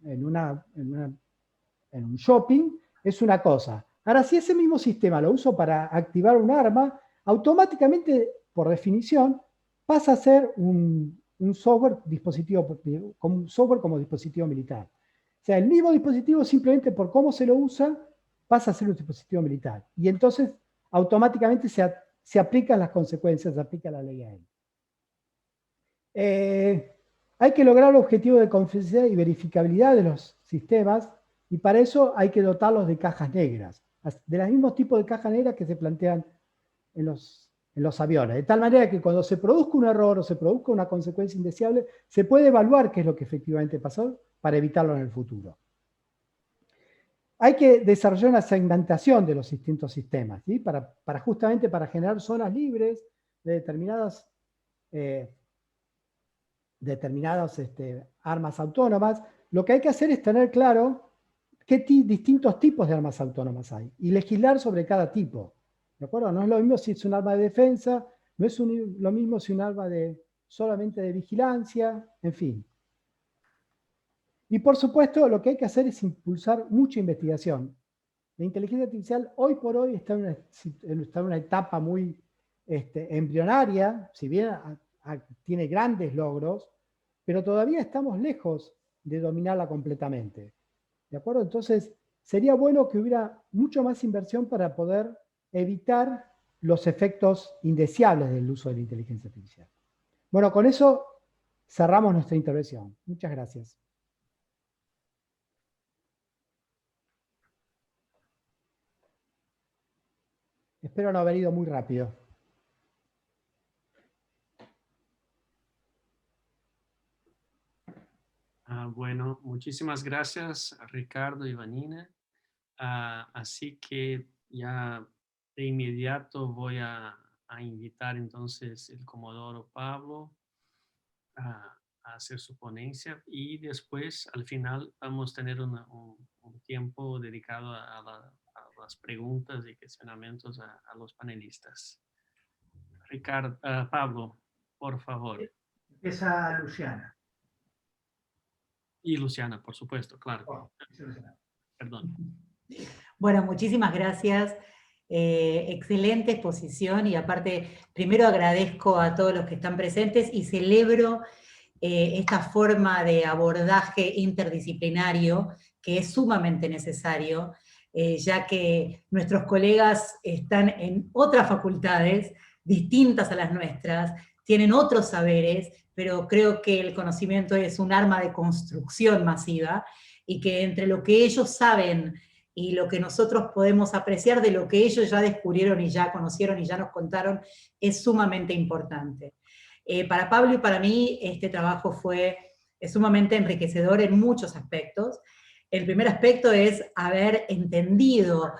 un shopping, es una cosa. Ahora, si ese mismo sistema lo uso para activar un arma, automáticamente, por definición, pasa a ser un software como dispositivo militar. O sea, el mismo dispositivo, simplemente por cómo se lo usa, pasa a ser un dispositivo militar. Y entonces, automáticamente se aplican las consecuencias, se aplica la ley a él. Hay que lograr el objetivo de confidencialidad y verificabilidad de los sistemas, y para eso hay que dotarlos de cajas negras, de los mismos tipos de cajas negras que se plantean en los aviones, de tal manera que cuando se produzca un error o se produzca una consecuencia indeseable, se puede evaluar qué es lo que efectivamente pasó para evitarlo en el futuro. Hay que desarrollar una segmentación de los distintos sistemas, ¿sí? Justamente para generar zonas libres de determinadas armas autónomas. Lo que hay que hacer es tener claro qué distintos tipos de armas autónomas hay y legislar sobre cada tipo. ¿De acuerdo? No es lo mismo si es un arma de defensa, no es lo mismo si es un arma solamente de vigilancia, en fin. Y por supuesto, lo que hay que hacer es impulsar mucha investigación. La inteligencia artificial hoy por hoy está en una etapa muy embrionaria, si bien tiene grandes logros, pero todavía estamos lejos de dominarla completamente. ¿De acuerdo? Entonces, sería bueno que hubiera mucho más inversión para poder evitar los efectos indeseables del uso de la inteligencia artificial. Bueno, con eso cerramos nuestra intervención. Muchas gracias. Espero no haber ido muy rápido. Bueno, muchísimas gracias, Ricardo y Vanina. Así que ya de inmediato voy a invitar entonces el Comodoro Pablo a hacer su ponencia y después al final vamos a tener un tiempo dedicado a las preguntas y cuestionamientos a los panelistas. Ricardo, Pablo, por favor. Empieza Luciana. Y Luciana, por supuesto, claro. Oh, Perdón. Bueno, muchísimas gracias. Excelente exposición, y aparte, primero agradezco a todos los que están presentes y celebro esta forma de abordaje interdisciplinario que es sumamente necesario, ya que nuestros colegas están en otras facultades distintas a las nuestras, tienen otros saberes, pero creo que el conocimiento es un arma de construcción masiva, y que entre lo que ellos saben y lo que nosotros podemos apreciar de lo que ellos ya descubrieron y ya conocieron y ya nos contaron, es sumamente importante. Para Pablo y para mí este trabajo fue sumamente enriquecedor en muchos aspectos. El primer aspecto es haber entendido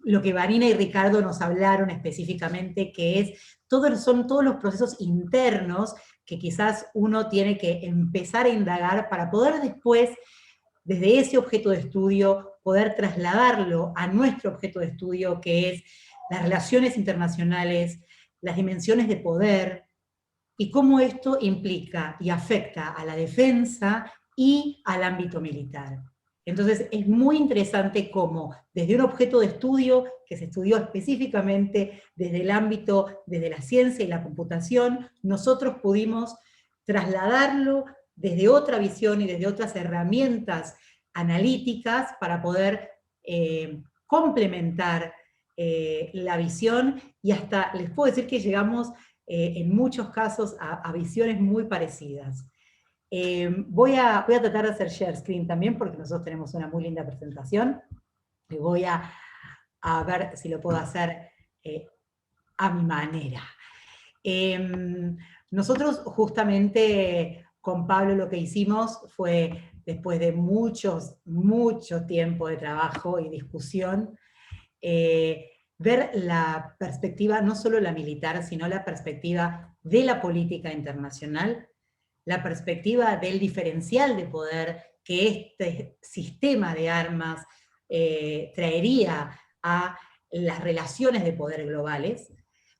lo que Vanina y Ricardo nos hablaron específicamente, que son todos los procesos internos que quizás uno tiene que empezar a indagar para poder después, desde ese objeto de estudio, poder trasladarlo a nuestro objeto de estudio, que es las relaciones internacionales, las dimensiones de poder, y cómo esto implica y afecta a la defensa y al ámbito militar. Entonces es muy interesante cómo desde un objeto de estudio que se estudió específicamente desde el ámbito, desde la ciencia y la computación, nosotros pudimos trasladarlo desde otra visión y desde otras herramientas analíticas para poder complementar la visión, y hasta les puedo decir que llegamos en muchos casos a visiones muy parecidas. Voy a tratar de hacer share screen también, porque nosotros tenemos una muy linda presentación, y voy a ver si lo puedo hacer a mi manera. Nosotros justamente con Pablo lo que hicimos fue, después de mucho tiempo de trabajo y discusión, ver la perspectiva, no solo la militar, sino la perspectiva de la política internacional, la perspectiva del diferencial de poder que este sistema de armas traería a las relaciones de poder globales,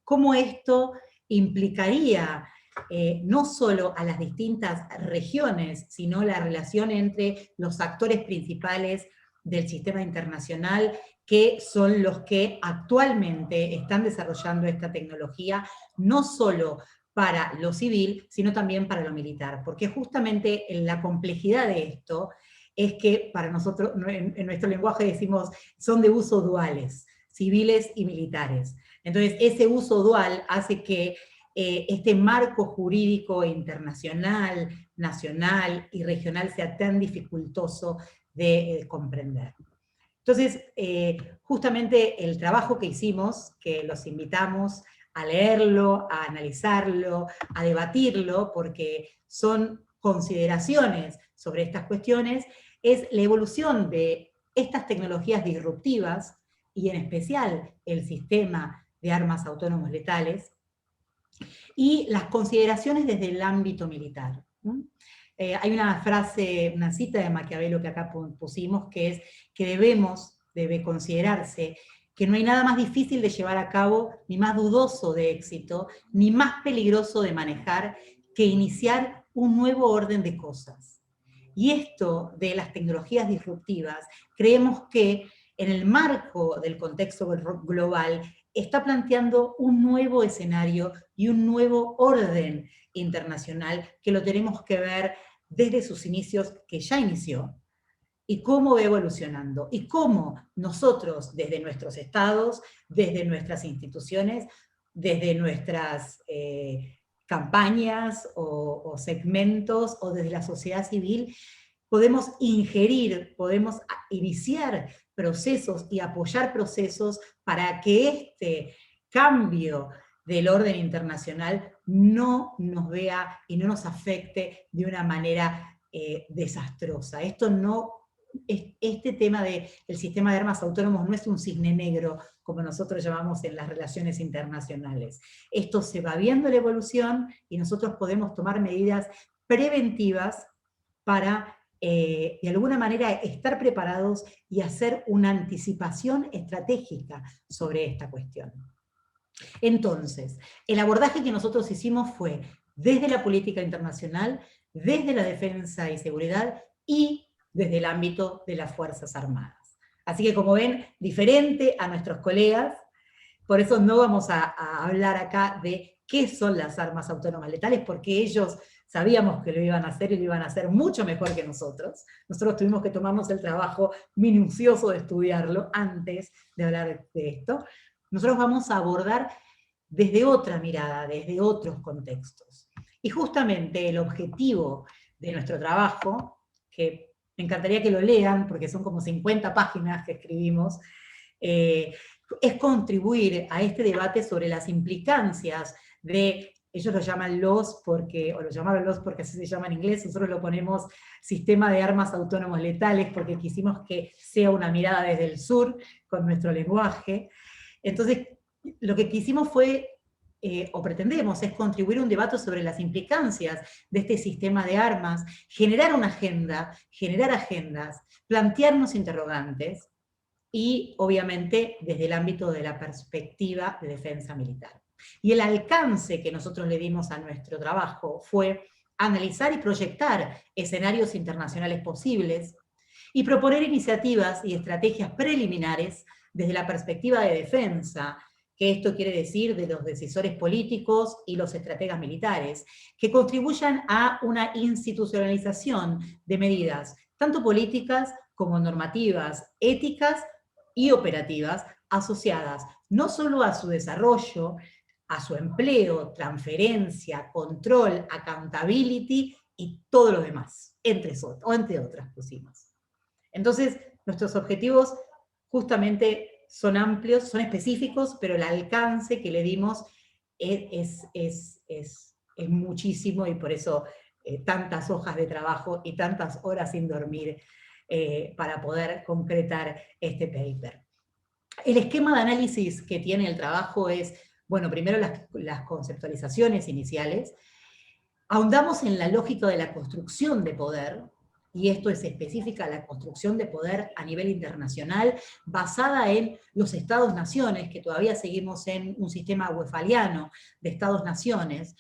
cómo esto implicaría no solo a las distintas regiones, sino la relación entre los actores principales del sistema internacional, que son los que actualmente están desarrollando esta tecnología, no solo para lo civil, sino también para lo militar, porque justamente la complejidad de esto es que para nosotros, en nuestro lenguaje decimos, son de uso duales, civiles y militares. Entonces ese uso dual hace que este marco jurídico internacional, nacional y regional sea tan dificultoso de comprender. Entonces, justamente el trabajo que hicimos, que los invitamos a leerlo, a analizarlo, a debatirlo, porque son consideraciones sobre estas cuestiones, es la evolución de estas tecnologías disruptivas, y en especial el sistema de armas autónomos letales, y las consideraciones desde el ámbito militar. Hay una frase, una cita de Maquiavelo que acá pusimos, que es que debe considerarse que no hay nada más difícil de llevar a cabo, ni más dudoso de éxito, ni más peligroso de manejar, que iniciar un nuevo orden de cosas. Y esto de las tecnologías disruptivas, creemos que en el marco del contexto global, está planteando un nuevo escenario y un nuevo orden internacional que lo tenemos que ver desde sus inicios, que ya inició, y cómo va evolucionando, y cómo nosotros, desde nuestros estados, desde nuestras instituciones, desde nuestras campañas o segmentos, o desde la sociedad civil, podemos ingerir, podemos iniciar procesos y apoyar procesos para que este cambio del orden internacional no nos vea y no nos afecte de una manera desastrosa. Este tema del sistema de armas autónomos no es un cisne negro, como nosotros llamamos en las relaciones internacionales. Esto se va viendo la evolución, y nosotros podemos tomar medidas preventivas para de alguna manera estar preparados y hacer una anticipación estratégica sobre esta cuestión. Entonces, el abordaje que nosotros hicimos fue desde la política internacional, desde la defensa y seguridad, y desde el ámbito de las Fuerzas Armadas. Así que como ven, diferente a nuestros colegas, por eso no vamos a hablar acá de qué son las armas autónomas letales, porque ellos sabíamos que lo iban a hacer y lo iban a hacer mucho mejor que nosotros. Nosotros tuvimos que tomarnos el trabajo minucioso de estudiarlo antes de hablar de esto. Nosotros vamos a abordar desde otra mirada, desde otros contextos. Y justamente el objetivo de nuestro trabajo, que me encantaría que lo lean, porque son como 50 páginas que escribimos, es contribuir a este debate sobre las implicancias de, ellos lo llaman LOS, porque, o lo llamaron LOS porque así se llama en inglés, nosotros lo ponemos Sistema de Armas Autónomos Letales, porque quisimos que sea una mirada desde el sur, con nuestro lenguaje. Entonces, lo que quisimos fue, o pretendemos, es contribuir a un debate sobre las implicancias de este sistema de armas, generar una agenda, generar agendas, plantearnos interrogantes, y obviamente desde el ámbito de la perspectiva de defensa militar. Y el alcance que nosotros le dimos a nuestro trabajo fue analizar y proyectar escenarios internacionales posibles, y proponer iniciativas y estrategias preliminares desde la perspectiva de defensa, que esto quiere decir de los decisores políticos y los estrategas militares, que contribuyan a una institucionalización de medidas, tanto políticas como normativas, éticas y operativas, asociadas no solo a su desarrollo, a su empleo, transferencia, control, accountability y todo lo demás, entre otras pusimos. Entonces, nuestros objetivos justamente son amplios, son específicos, pero el alcance que le dimos es muchísimo, y por eso tantas hojas de trabajo y tantas horas sin dormir para poder concretar este paper. El esquema de análisis que tiene el trabajo es, bueno, primero las conceptualizaciones iniciales, ahondamos en la lógica de la construcción de poder, y esto es específica, la construcción de poder a nivel internacional, basada en los estados-naciones, que todavía seguimos en un sistema westfaliano de estados-naciones.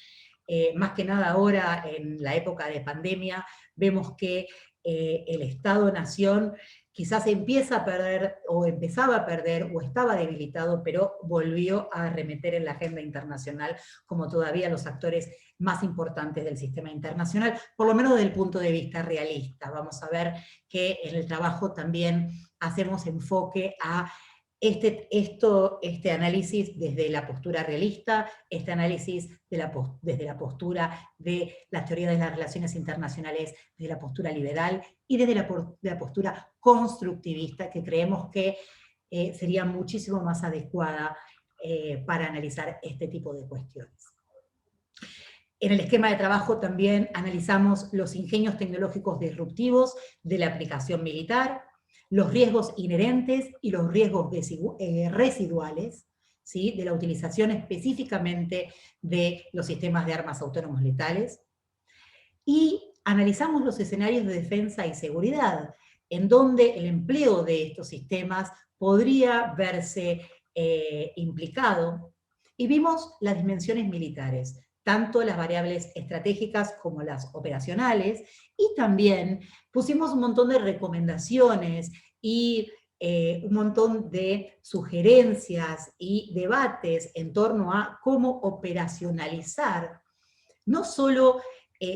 Más que nada ahora, en la época de pandemia, vemos que el Estado-nación quizás empieza a perder, o empezaba a perder, o estaba debilitado, pero volvió a arremeter en la agenda internacional como todavía los actores más importantes del sistema internacional, por lo menos desde el punto de vista realista. Vamos a ver que en el trabajo también hacemos enfoque a este análisis desde la postura realista, este análisis desde la postura de la teoría de las relaciones internacionales, desde la postura liberal, y desde la postura constructivista, que creemos que sería muchísimo más adecuada para analizar este tipo de cuestiones. En el esquema de trabajo también analizamos los ingenios tecnológicos disruptivos de la aplicación militar, los riesgos inherentes y los riesgos residuales, ¿sí?, de la utilización específicamente de los sistemas de armas autónomos letales, y analizamos los escenarios de defensa y seguridad, en donde el empleo de estos sistemas podría verse implicado, y vimos las dimensiones militares, tanto las variables estratégicas como las operacionales, y también pusimos un montón de recomendaciones y un montón de sugerencias y debates en torno a cómo operacionalizar no solo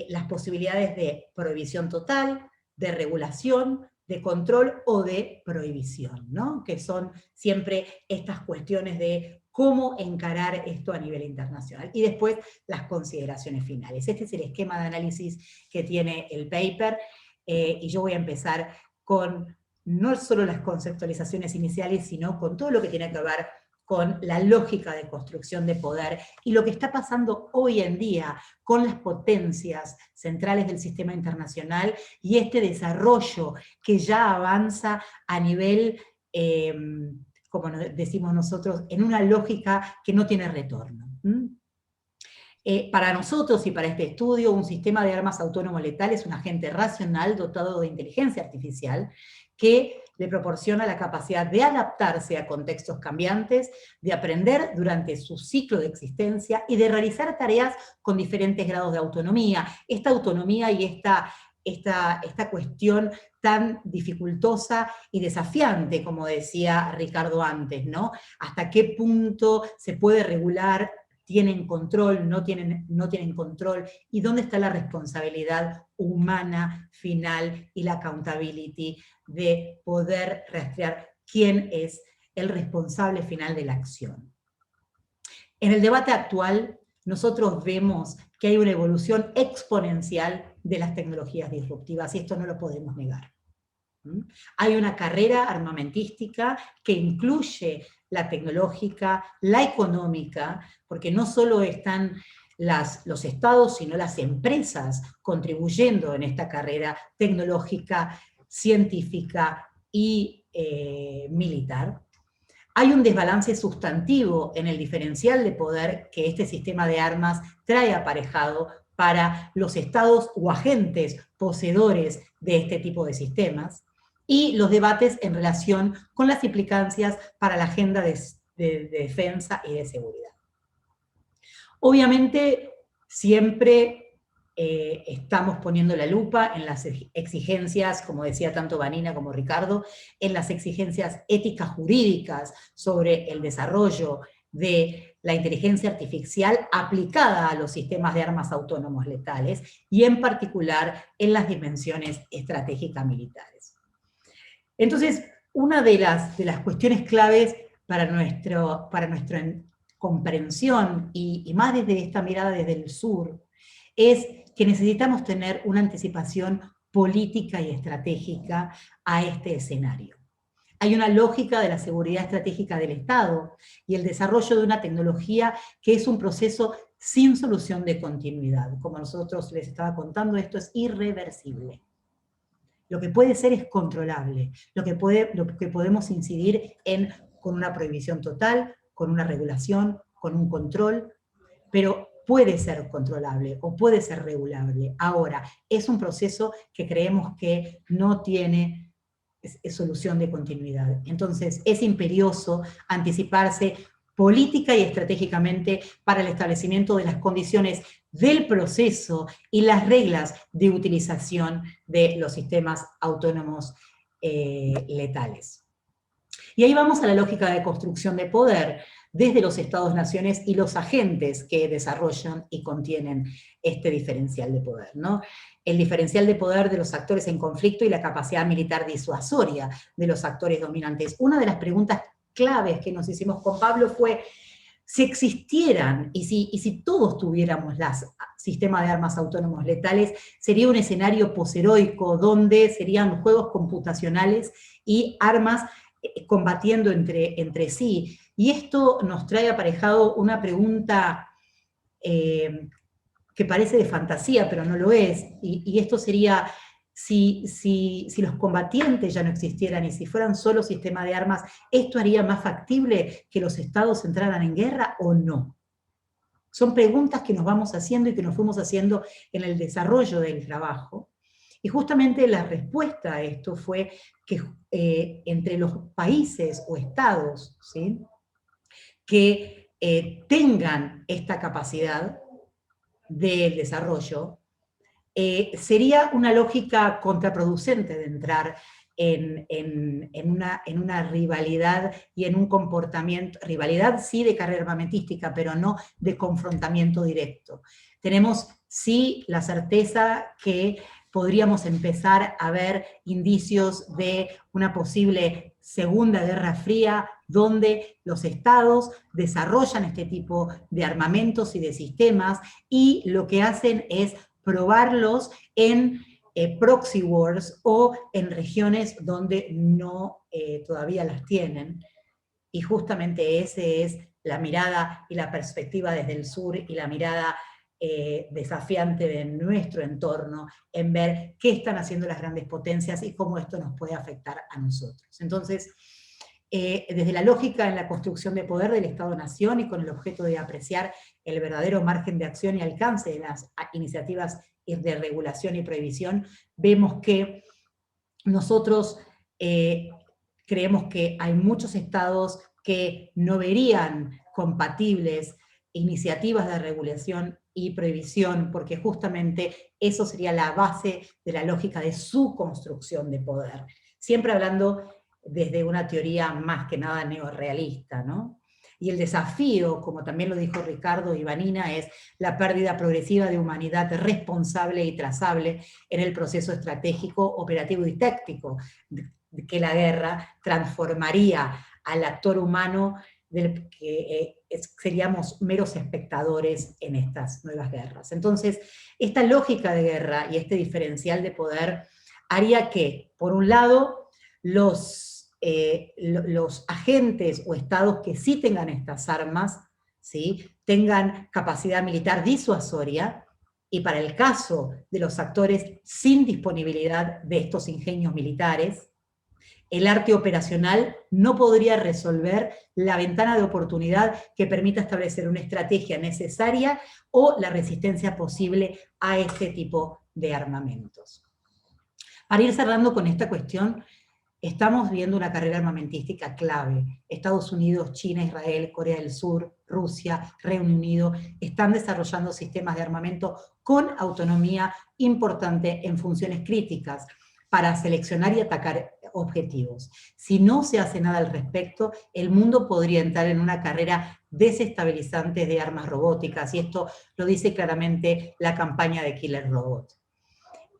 las posibilidades de prohibición total, de regulación, de control o de prohibición, ¿no?, que son siempre estas cuestiones de cómo encarar esto a nivel internacional. Y después las consideraciones finales. Este es el esquema de análisis que tiene el paper, y yo voy a empezar con no solo las conceptualizaciones iniciales, sino con todo lo que tiene que ver con la lógica de construcción de poder, y lo que está pasando hoy en día con las potencias centrales del sistema internacional, y este desarrollo que ya avanza a nivel, como decimos nosotros, en una lógica que no tiene retorno. Para nosotros y para este estudio, un sistema de armas autónomo letal es un agente racional dotado de inteligencia artificial que le proporciona la capacidad de adaptarse a contextos cambiantes, de aprender durante su ciclo de existencia y de realizar tareas con diferentes grados de autonomía. Esta autonomía y esta esta cuestión tan dificultosa y desafiante, como decía Ricardo antes, ¿no? ¿Hasta qué punto se puede regular? ¿Tienen control? ¿No tienen control? ¿Y dónde está la responsabilidad humana final y la accountability de poder rastrear quién es el responsable final de la acción? En el debate actual, nosotros vemos que hay una evolución exponencial de las tecnologías disruptivas, y esto no lo podemos negar. Hay una carrera armamentística que incluye la tecnológica, la económica, porque no solo están los estados, sino las empresas contribuyendo en esta carrera tecnológica, científica y militar. Hay un desbalance sustantivo en el diferencial de poder que este sistema de armas trae aparejado para los estados o agentes poseedores de este tipo de sistemas, y los debates en relación con las implicancias para la agenda de defensa y de seguridad. Obviamente, siempre estamos poniendo la lupa en las exigencias, como decía tanto Vanina como Ricardo, en las exigencias éticas jurídicas sobre el desarrollo de la inteligencia artificial aplicada a los sistemas de armas autónomos letales, y en particular en las dimensiones estratégicas militares. Entonces, una de las cuestiones claves para nuestra comprensión, y más desde esta mirada desde el sur, es que necesitamos tener una anticipación política y estratégica a este escenario. Hay una lógica de la seguridad estratégica del Estado y el desarrollo de una tecnología que es un proceso sin solución de continuidad. Como nosotros les estaba contando, esto es irreversible. Lo que puede ser es controlable, lo que podemos incidir con una prohibición total, con una regulación, con un control, pero puede ser controlable o puede ser regulable. Ahora, es un proceso que creemos que no tiene solución de continuidad. Entonces, es imperioso anticiparse política y estratégicamente para el establecimiento de las condiciones del proceso y las reglas de utilización de los sistemas autónomos letales. Y ahí vamos a la lógica de construcción de poder desde los estados-naciones y los agentes que desarrollan y contienen este diferencial de poder, ¿no? El diferencial de poder de los actores en conflicto y la capacidad militar disuasoria de los actores dominantes. Una de las preguntas claves que nos hicimos con Pablo fue, si existieran y si todos tuviéramos sistemas de armas autónomos letales, sería un escenario posheroico donde serían juegos computacionales y armas combatiendo entre sí. Y esto nos trae aparejado una pregunta que parece de fantasía, pero no lo es, y esto sería, si los combatientes ya no existieran y si fueran solo sistemas de armas, ¿esto haría más factible que los estados entraran en guerra o no? Son preguntas que nos vamos haciendo y que nos fuimos haciendo en el desarrollo del trabajo. Y justamente la respuesta a esto fue que entre los países o estados, ¿sí?, que tengan esta capacidad del desarrollo, sería una lógica contraproducente de entrar en una rivalidad y en un comportamiento, rivalidad sí de carrera armamentística, pero no de confrontamiento directo. Tenemos sí la certeza que podríamos empezar a ver indicios de una posible Segunda Guerra Fría, donde los estados desarrollan este tipo de armamentos y de sistemas, y lo que hacen es probarlos en proxy wars o en regiones donde no todavía las tienen. Y justamente esa es la mirada y la perspectiva desde el sur y la mirada desafiante de nuestro entorno en ver qué están haciendo las grandes potencias y cómo esto nos puede afectar a nosotros. Entonces, desde la lógica en la construcción de poder del Estado-Nación y con el objeto de apreciar el verdadero margen de acción y alcance de las iniciativas de regulación y prohibición, vemos que nosotros creemos que hay muchos estados que no verían compatibles iniciativas de regulación y prohibición, porque justamente eso sería la base de la lógica de su construcción de poder. Siempre hablando desde una teoría más que nada neorrealista, ¿no? Y el desafío, como también lo dijo Ricardo y Vanina, es la pérdida progresiva de humanidad responsable y trazable en el proceso estratégico, operativo y táctico, que la guerra transformaría al actor humano del que seríamos meros espectadores en estas nuevas guerras. Entonces, esta lógica de guerra y este diferencial de poder haría que, por un lado, los agentes o estados que sí tengan estas armas, ¿sí?, tengan capacidad militar disuasoria, y para el caso de los actores sin disponibilidad de estos ingenios militares, el arte operacional no podría resolver la ventana de oportunidad que permita establecer una estrategia necesaria o la resistencia posible a este tipo de armamentos. Para ir cerrando con esta cuestión, estamos viendo una carrera armamentística clave. Estados Unidos, China, Israel, Corea del Sur, Rusia, Reino Unido, están desarrollando sistemas de armamento con autonomía importante en funciones críticas para seleccionar y atacar objetivos. Si no se hace nada al respecto, el mundo podría entrar en una carrera desestabilizante de armas robóticas, y esto lo dice claramente la campaña de Killer Robot.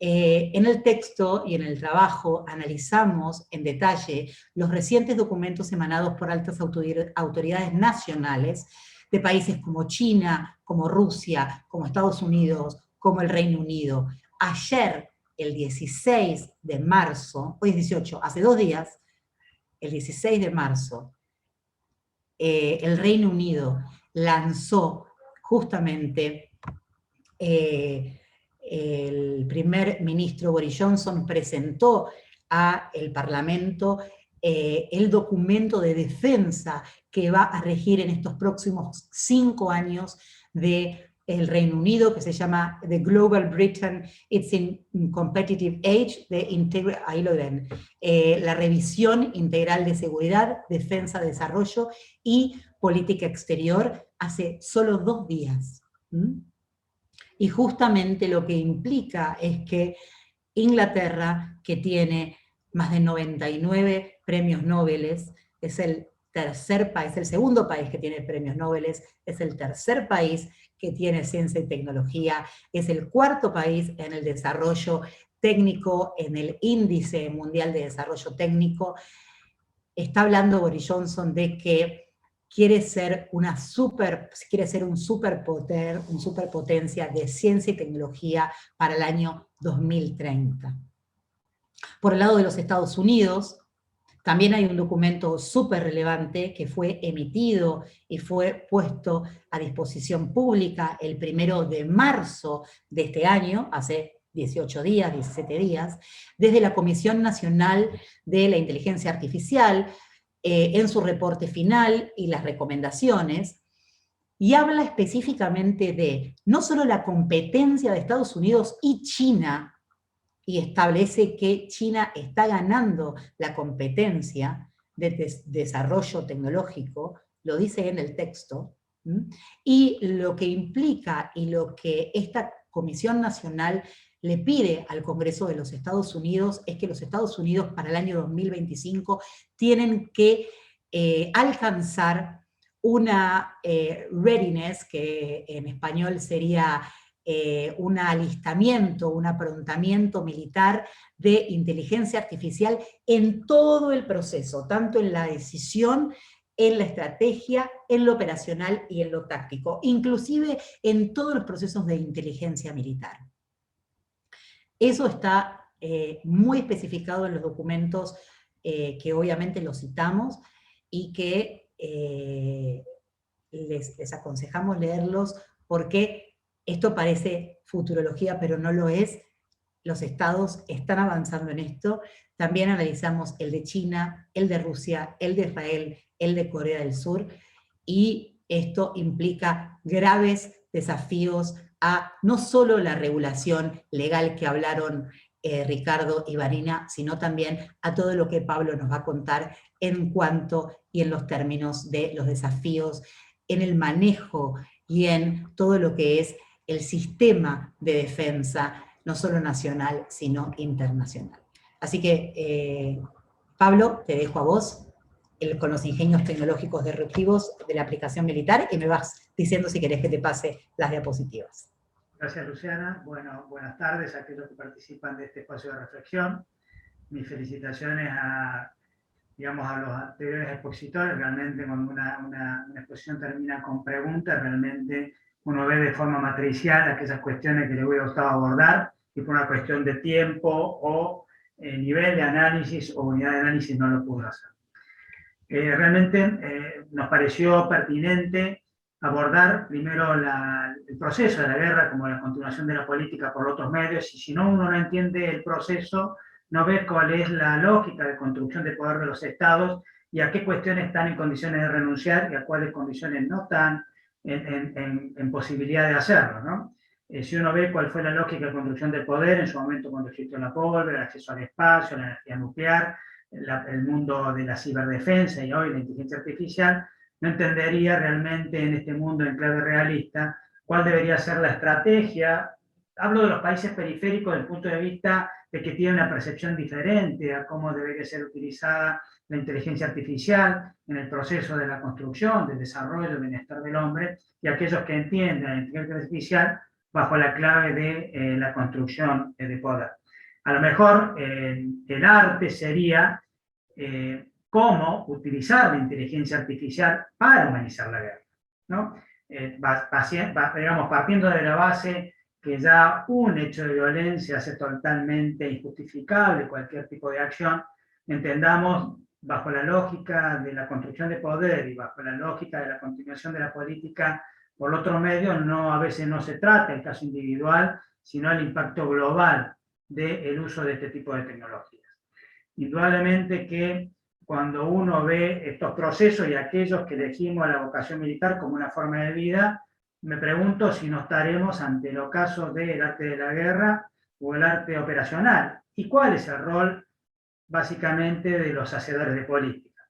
En el texto y en el trabajo analizamos en detalle los recientes documentos emanados por altas autoridades nacionales de países como China, como Rusia, como Estados Unidos, como el Reino Unido. Ayer, el 16 de marzo, hoy es 18, hace 2 días, el 16 de marzo, el Reino Unido lanzó justamente, el primer ministro Boris Johnson presentó al Parlamento el documento de defensa que va a regir en estos próximos 5 años del Reino Unido, que se llama The Global Britain, It's in Competitive Age, ahí lo ven, la revisión integral de seguridad, defensa, desarrollo y política exterior, hace solo 2 días. Y justamente lo que implica es que Inglaterra, que tiene más de 99 premios Nobel, es el tercer país, el segundo país que tiene premios Nobel, es el tercer país que tiene ciencia y tecnología, es el 4º país en el desarrollo técnico, en el índice mundial de desarrollo técnico. Está hablando Boris Johnson de que quiere ser una superpotencia de ciencia y tecnología para el año 2030. Por el lado de los Estados Unidos, también hay un documento súper relevante que fue emitido y fue puesto a disposición pública el 1 de marzo de este año, hace 18 días, 17 días, desde la Comisión Nacional de la Inteligencia Artificial, en su reporte final y las recomendaciones, y habla específicamente de no solo la competencia de Estados Unidos y China, y establece que China está ganando la competencia de desarrollo tecnológico, lo dice en el texto, y lo que implica y lo que esta Comisión Nacional le pide al Congreso de los Estados Unidos es que los Estados Unidos para el año 2025 tienen que alcanzar una readiness, que en español sería un alistamiento, un aprontamiento militar de inteligencia artificial en todo el proceso, tanto en la decisión, en la estrategia, en lo operacional y en lo táctico, inclusive en todos los procesos de inteligencia militar. Eso está muy especificado en los documentos que obviamente los citamos y que les aconsejamos leerlos, porque esto parece futurología, pero no lo es. Los estados están avanzando en esto. También analizamos el de China, el de Rusia, el de Israel, el de Corea del Sur, y esto implica graves desafíos a no solo la regulación legal que hablaron Ricardo y Vanina, sino también a todo lo que Pablo nos va a contar en cuanto y en los términos de los desafíos en el manejo y en todo lo que es el sistema de defensa, no solo nacional, sino internacional. Así que, Pablo, te dejo a vos con los ingenios tecnológicos disruptivos de la aplicación militar, y me vas diciendo si querés que te pase las diapositivas. Gracias, Luciana. Bueno, buenas tardes a aquellos que participan de este espacio de reflexión. Mis felicitaciones a los anteriores expositores. Realmente cuando una exposición termina con preguntas, realmente uno ve de forma matricial aquellas cuestiones que le hubiera gustado abordar, y por una cuestión de tiempo o nivel de análisis o unidad de análisis no lo pudo hacer. Realmente nos pareció pertinente abordar primero el proceso de la guerra como la continuación de la política por otros medios, y si no, uno no entiende el proceso, no ve cuál es la lógica de construcción de poder de los estados y a qué cuestiones están en condiciones de renunciar y a cuáles condiciones no están en posibilidad de hacerlo, ¿no? Si uno ve cuál fue la lógica de construcción del poder en su momento cuando existió la pólvora, el acceso al espacio, la energía nuclear, el mundo de la ciberdefensa y hoy la inteligencia artificial, no entendería realmente en este mundo en clave realista cuál debería ser la estrategia. Hablo de los países periféricos desde el punto de vista de que tienen una percepción diferente a cómo debería ser utilizada la inteligencia artificial en el proceso de la construcción, del desarrollo, del bienestar del hombre, y aquellos que entienden la inteligencia artificial bajo la clave de la construcción de poder. A lo mejor el arte sería cómo utilizar la inteligencia artificial para humanizar la guerra, ¿no? Digamos, partiendo de la base que ya un hecho de violencia hace totalmente injustificable cualquier tipo de acción, entendamos bajo la lógica de la construcción de poder y bajo la lógica de la continuación de la política por otro medio, a veces no se trata el caso individual, sino el impacto global del uso de este tipo de tecnologías. Indudablemente que cuando uno ve estos procesos y aquellos que elegimos la vocación militar como una forma de vida, me pregunto si no estaremos ante el ocaso del arte de la guerra o el arte operacional. ¿Y cuál es el rol, básicamente, de los hacedores de política?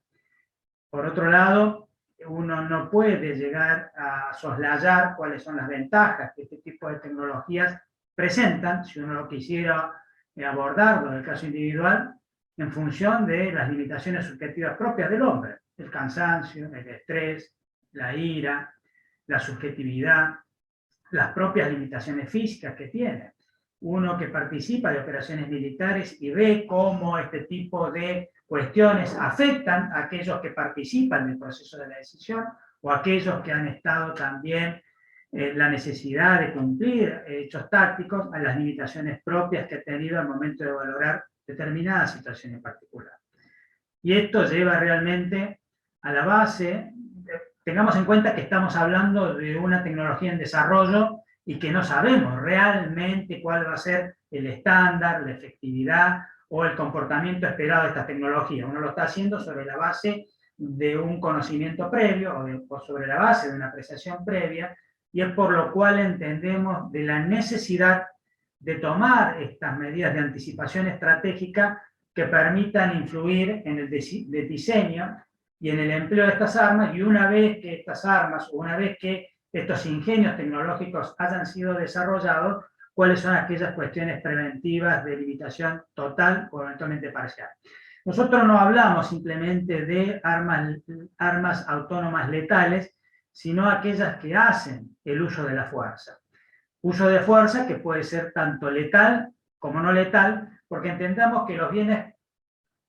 Por otro lado, uno no puede llegar a soslayar cuáles son las ventajas que este tipo de tecnologías presentan, si uno lo quisiera abordarlo en el caso individual, en función de las limitaciones subjetivas propias del hombre, el cansancio, el estrés, la ira, la subjetividad, las propias limitaciones físicas que tiene. Uno que participa de operaciones militares y ve cómo este tipo de cuestiones afectan a aquellos que participan del proceso de la decisión o a aquellos que han estado también la necesidad de cumplir hechos tácticos a las limitaciones propias que ha tenido al momento de valorar determinada situación en particular. Y esto lleva realmente a la base, tengamos en cuenta que estamos hablando de una tecnología en desarrollo y que no sabemos realmente cuál va a ser el estándar, la efectividad o el comportamiento esperado de esta tecnología. Uno lo está haciendo sobre la base de un conocimiento previo o sobre la base de una apreciación previa, y es por lo cual entendemos de la necesidad de tomar estas medidas de anticipación estratégica que permitan influir en el diseño y en el empleo de estas armas, y una vez que estas armas, o una vez que estos ingenios tecnológicos hayan sido desarrollados, cuáles son aquellas cuestiones preventivas de limitación total o eventualmente parcial. Nosotros no hablamos simplemente de armas autónomas letales, sino aquellas que hacen el uso de la fuerza. Uso de fuerza que puede ser tanto letal como no letal, porque entendamos que los bienes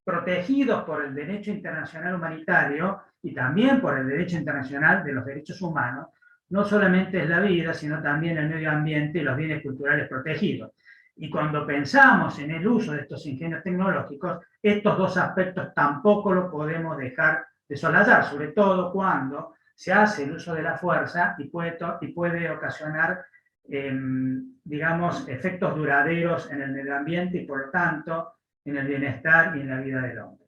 protegidos por el derecho internacional humanitario y también por el derecho internacional de los derechos humanos, no solamente es la vida, sino también el medio ambiente y los bienes culturales protegidos. Y cuando pensamos en el uso de estos ingenios tecnológicos, estos dos aspectos tampoco lo podemos dejar de soslayar, sobre todo cuando se hace el uso de la fuerza y puede ocasionar, digamos, efectos duraderos en el medio ambiente y, por lo tanto, en el bienestar y en la vida del hombre.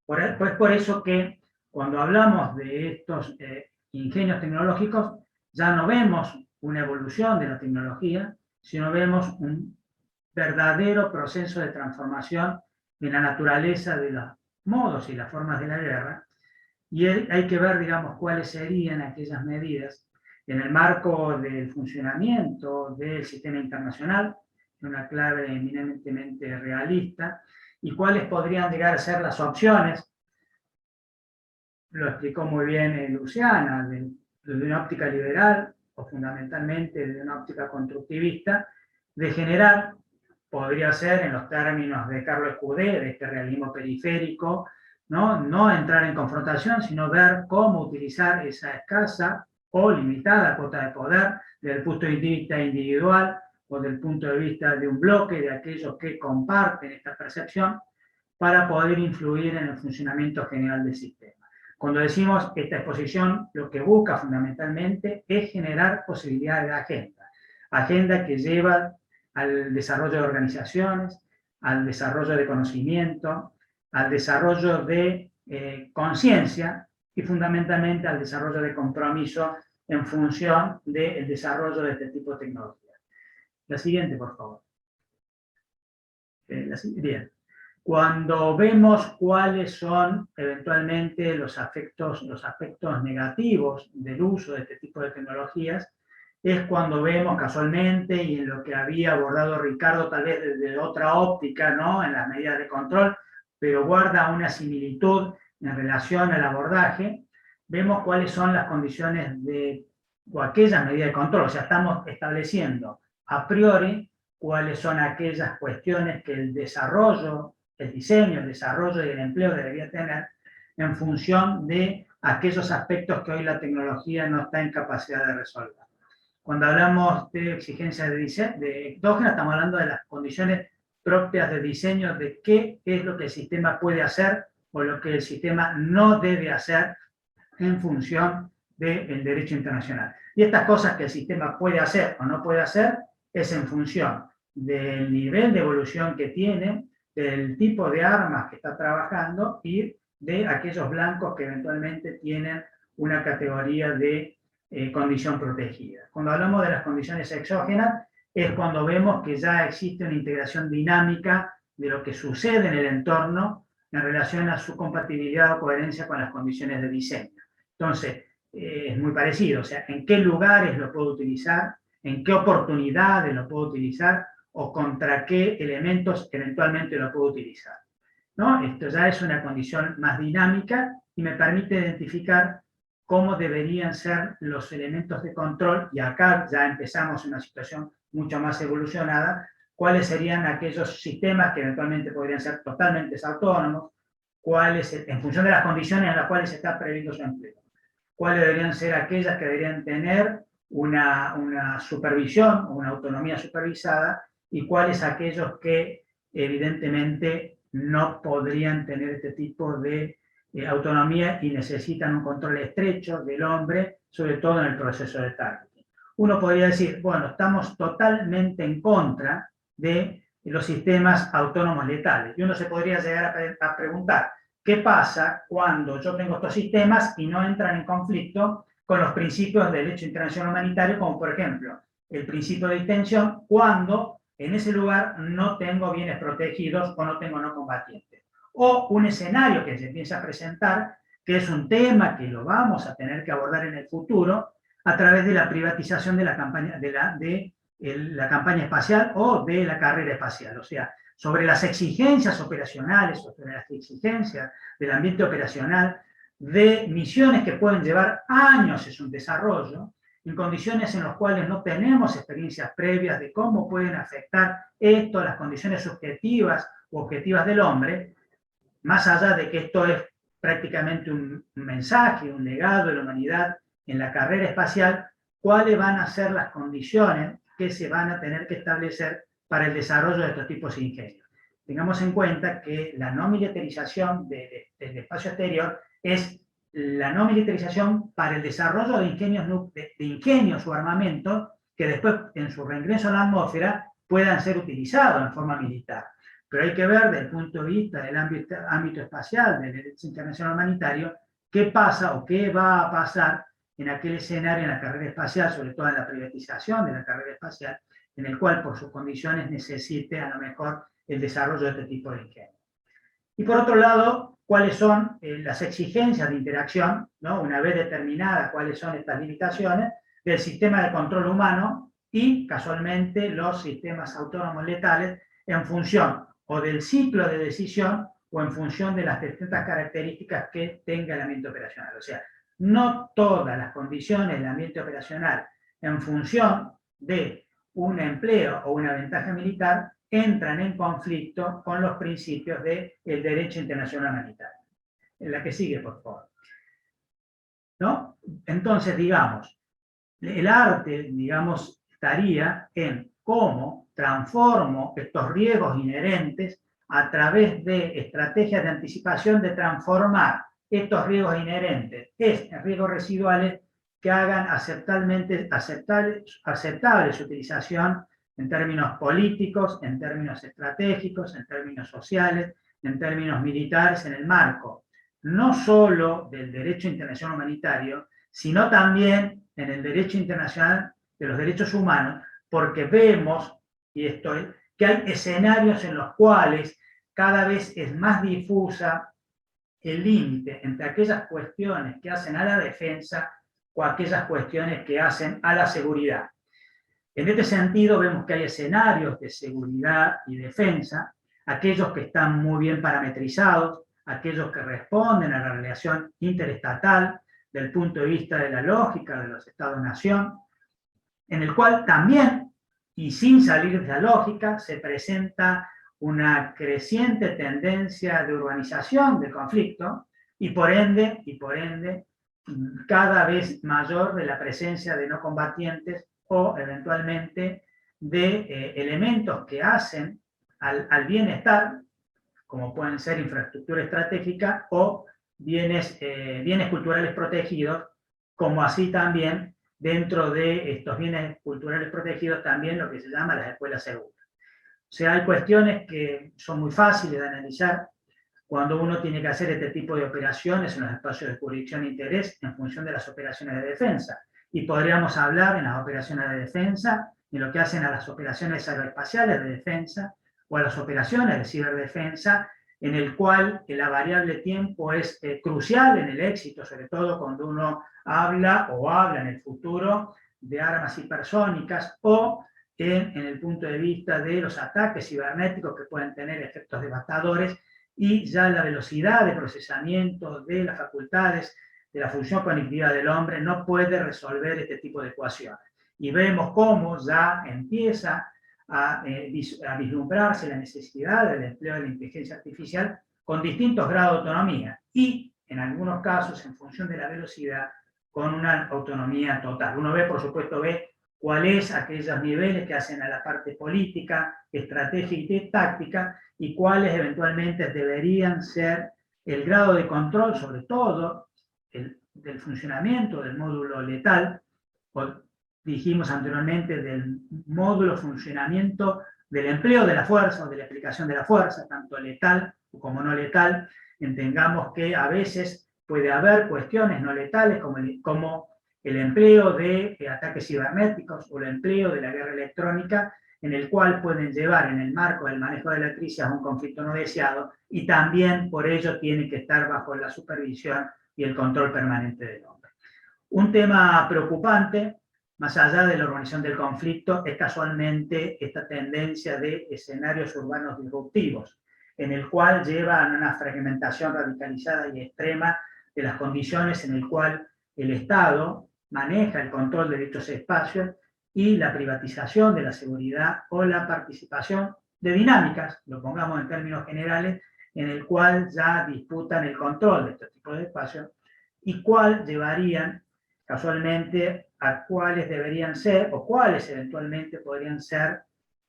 Pues por eso que cuando hablamos de estos ingenios tecnológicos, ya no vemos una evolución de la tecnología, sino vemos un verdadero proceso de transformación en la naturaleza de los modos y las formas de la guerra, y hay que ver, digamos, cuáles serían aquellas medidas en el marco del funcionamiento del sistema internacional, una clave eminentemente realista, y cuáles podrían llegar a ser las opciones, lo explicó muy bien Luciana, desde una óptica liberal, o fundamentalmente desde una óptica constructivista, de generar, podría ser en los términos de Carlo Escudé, de este realismo periférico, no entrar en confrontación, sino ver cómo utilizar esa escasa o limitada cuota de poder desde el punto de vista individual o del punto de vista de un bloque de aquellos que comparten esta percepción para poder influir en el funcionamiento general del sistema. Cuando decimos esta exposición, lo que busca fundamentalmente es generar posibilidades de agenda. Agenda que lleva al desarrollo de organizaciones, al desarrollo de conocimiento, al desarrollo de conciencia y fundamentalmente al desarrollo de compromiso en función del desarrollo de este tipo de tecnologías. La siguiente, por favor. Bien. Cuando vemos cuáles son eventualmente los aspectos negativos del uso de este tipo de tecnologías, es cuando vemos casualmente, y en lo que había abordado Ricardo tal vez desde otra óptica, ¿no?, en las medidas de control, pero guarda una similitud en relación al abordaje, vemos cuáles son las condiciones o aquellas medidas de control. O sea, estamos estableciendo a priori cuáles son aquellas cuestiones que el desarrollo, el diseño, el desarrollo y el empleo debería tener en función de aquellos aspectos que hoy la tecnología no está en capacidad de resolver. Cuando hablamos de exigencias de endógenas, estamos hablando de las condiciones propias de diseño, de qué es lo que el sistema puede hacer o lo que el sistema no debe hacer en función del derecho internacional. Y estas cosas que el sistema puede hacer o no puede hacer es en función del nivel de evolución que tiene, del tipo de armas que está trabajando y de aquellos blancos que eventualmente tienen una categoría de condición protegida. Cuando hablamos de las condiciones exógenas, es cuando vemos que ya existe una integración dinámica de lo que sucede en el entorno en relación a su compatibilidad o coherencia con las condiciones de diseño. Entonces, es muy parecido, o sea, en qué lugares lo puedo utilizar, en qué oportunidades lo puedo utilizar o contra qué elementos eventualmente lo puedo utilizar, ¿no? Esto ya es una condición más dinámica y me permite identificar cómo deberían ser los elementos de control, y acá ya empezamos una situación mucho más evolucionada, cuáles serían aquellos sistemas que eventualmente podrían ser totalmente autónomos, cuáles, en función de las condiciones en las cuales se está previendo su empleo, cuáles deberían ser aquellas que deberían tener una supervisión o una autonomía supervisada, y cuáles aquellos que evidentemente no podrían tener este tipo de autonomía y necesitan un control estrecho del hombre, sobre todo en el proceso de targeting. Uno podría decir, bueno, estamos totalmente en contra de los sistemas autónomos letales. Y uno se podría llegar a preguntar, ¿qué pasa cuando yo tengo estos sistemas y no entran en conflicto con los principios del derecho internacional humanitario, como por ejemplo el principio de extensión, cuando en ese lugar no tengo bienes protegidos o no tengo no combatientes? O un escenario que se empieza a presentar, que es un tema que lo vamos a tener que abordar en el futuro a través de la privatización de la campaña, la campaña espacial o de la carrera espacial. O sea, sobre las exigencias operacionales, sobre las exigencias del ambiente operacional, de misiones que pueden llevar años en su desarrollo, en condiciones en las cuales no tenemos experiencias previas de cómo pueden afectar esto, las condiciones subjetivas u objetivas del hombre, más allá de que esto es prácticamente un mensaje, un legado de la humanidad en la carrera espacial, cuáles van a ser las condiciones que se van a tener que establecer para el desarrollo de estos tipos de ingenios. Tengamos en cuenta que la no militarización del espacio exterior es la no militarización para el desarrollo de ingenios o armamentos que después en su reingreso a la atmósfera puedan ser utilizados en forma militar. Pero hay que ver desde el punto de vista del ámbito espacial, del derecho internacional humanitario, qué pasa o qué va a pasar en aquel escenario en la carrera espacial, sobre todo en la privatización de la carrera espacial, en el cual por sus condiciones necesite a lo mejor el desarrollo de este tipo de ingenios. Y por otro lado, cuáles son las exigencias de interacción, ¿no? Una vez determinadas cuáles son estas limitaciones, del sistema de control humano y, casualmente, los sistemas autónomos letales en función o del ciclo de decisión o en función de las distintas características que tenga el ambiente operacional. O sea, no todas las condiciones del ambiente operacional en función de un empleo o una ventaja militar entran en conflicto con los principios del derecho internacional humanitario. En la que sigue, por favor. ¿No? Entonces, digamos, el arte, digamos, estaría en cómo transformo estos riesgos inherentes a través de estrategias de anticipación de transformar estos riesgos inherentes en riesgos residuales que hagan aceptable su utilización en términos políticos, en términos estratégicos, en términos sociales, en términos militares, en el marco no solo del derecho internacional humanitario, sino también en el derecho internacional de los derechos humanos, porque vemos, y esto es, que hay escenarios en los cuales cada vez es más difusa el límite entre aquellas cuestiones que hacen a la defensa o aquellas cuestiones que hacen a la seguridad. En este sentido, vemos que hay escenarios de seguridad y defensa, aquellos que están muy bien parametrizados, aquellos que responden a la relación interestatal del punto de vista de la lógica de los Estados-nación, en el cual también, y sin salir de la lógica, se presenta una creciente tendencia de urbanización del conflicto y por ende, cada vez mayor de la presencia de no combatientes o eventualmente de elementos que hacen al bienestar, como pueden ser infraestructura estratégica o bienes culturales protegidos, como así también dentro de estos bienes culturales protegidos también lo que se llama las escuelas seguras. O sea, hay cuestiones que son muy fáciles de analizar cuando uno tiene que hacer este tipo de operaciones en los espacios de jurisdicción e interés en función de las operaciones de defensa. Y podríamos hablar en las operaciones de defensa, en lo que hacen a las operaciones aeroespaciales de defensa, o a las operaciones de ciberdefensa, en el cual la variable tiempo es crucial en el éxito, sobre todo cuando uno habla en el futuro de armas hipersónicas o en el punto de vista de los ataques cibernéticos que pueden tener efectos devastadores y ya la velocidad de procesamiento de las facultades de la función cognitiva del hombre no puede resolver este tipo de ecuaciones. Y vemos cómo ya empieza a vislumbrarse la necesidad del empleo de la inteligencia artificial con distintos grados de autonomía y, en algunos casos, en función de la velocidad, con una autonomía total. Uno ve, por supuesto, cuáles aquellos niveles que hacen a la parte política, estratégica y táctica, y cuáles eventualmente deberían ser el grado de control, sobre todo, del funcionamiento del módulo letal, o dijimos anteriormente del módulo funcionamiento del empleo de la fuerza o de la aplicación de la fuerza, tanto letal como no letal. Entendamos que a veces puede haber cuestiones no letales como el empleo de ataques cibernéticos o el empleo de la guerra electrónica, en el cual pueden llevar en el marco del manejo de la crisis a un conflicto no deseado y también por ello tiene que estar bajo la supervisión y el control permanente del hombre. Un tema preocupante, más allá de la organización del conflicto, es casualmente esta tendencia de escenarios urbanos disruptivos, en el cual lleva a una fragmentación radicalizada y extrema de las condiciones en el cual el Estado maneja el control de dichos espacios y la privatización de la seguridad o la participación de dinámicas, lo pongamos en términos generales, en el cual ya disputan el control de este tipo de espacios y cuál llevarían casualmente a cuáles deberían ser o cuáles eventualmente podrían ser.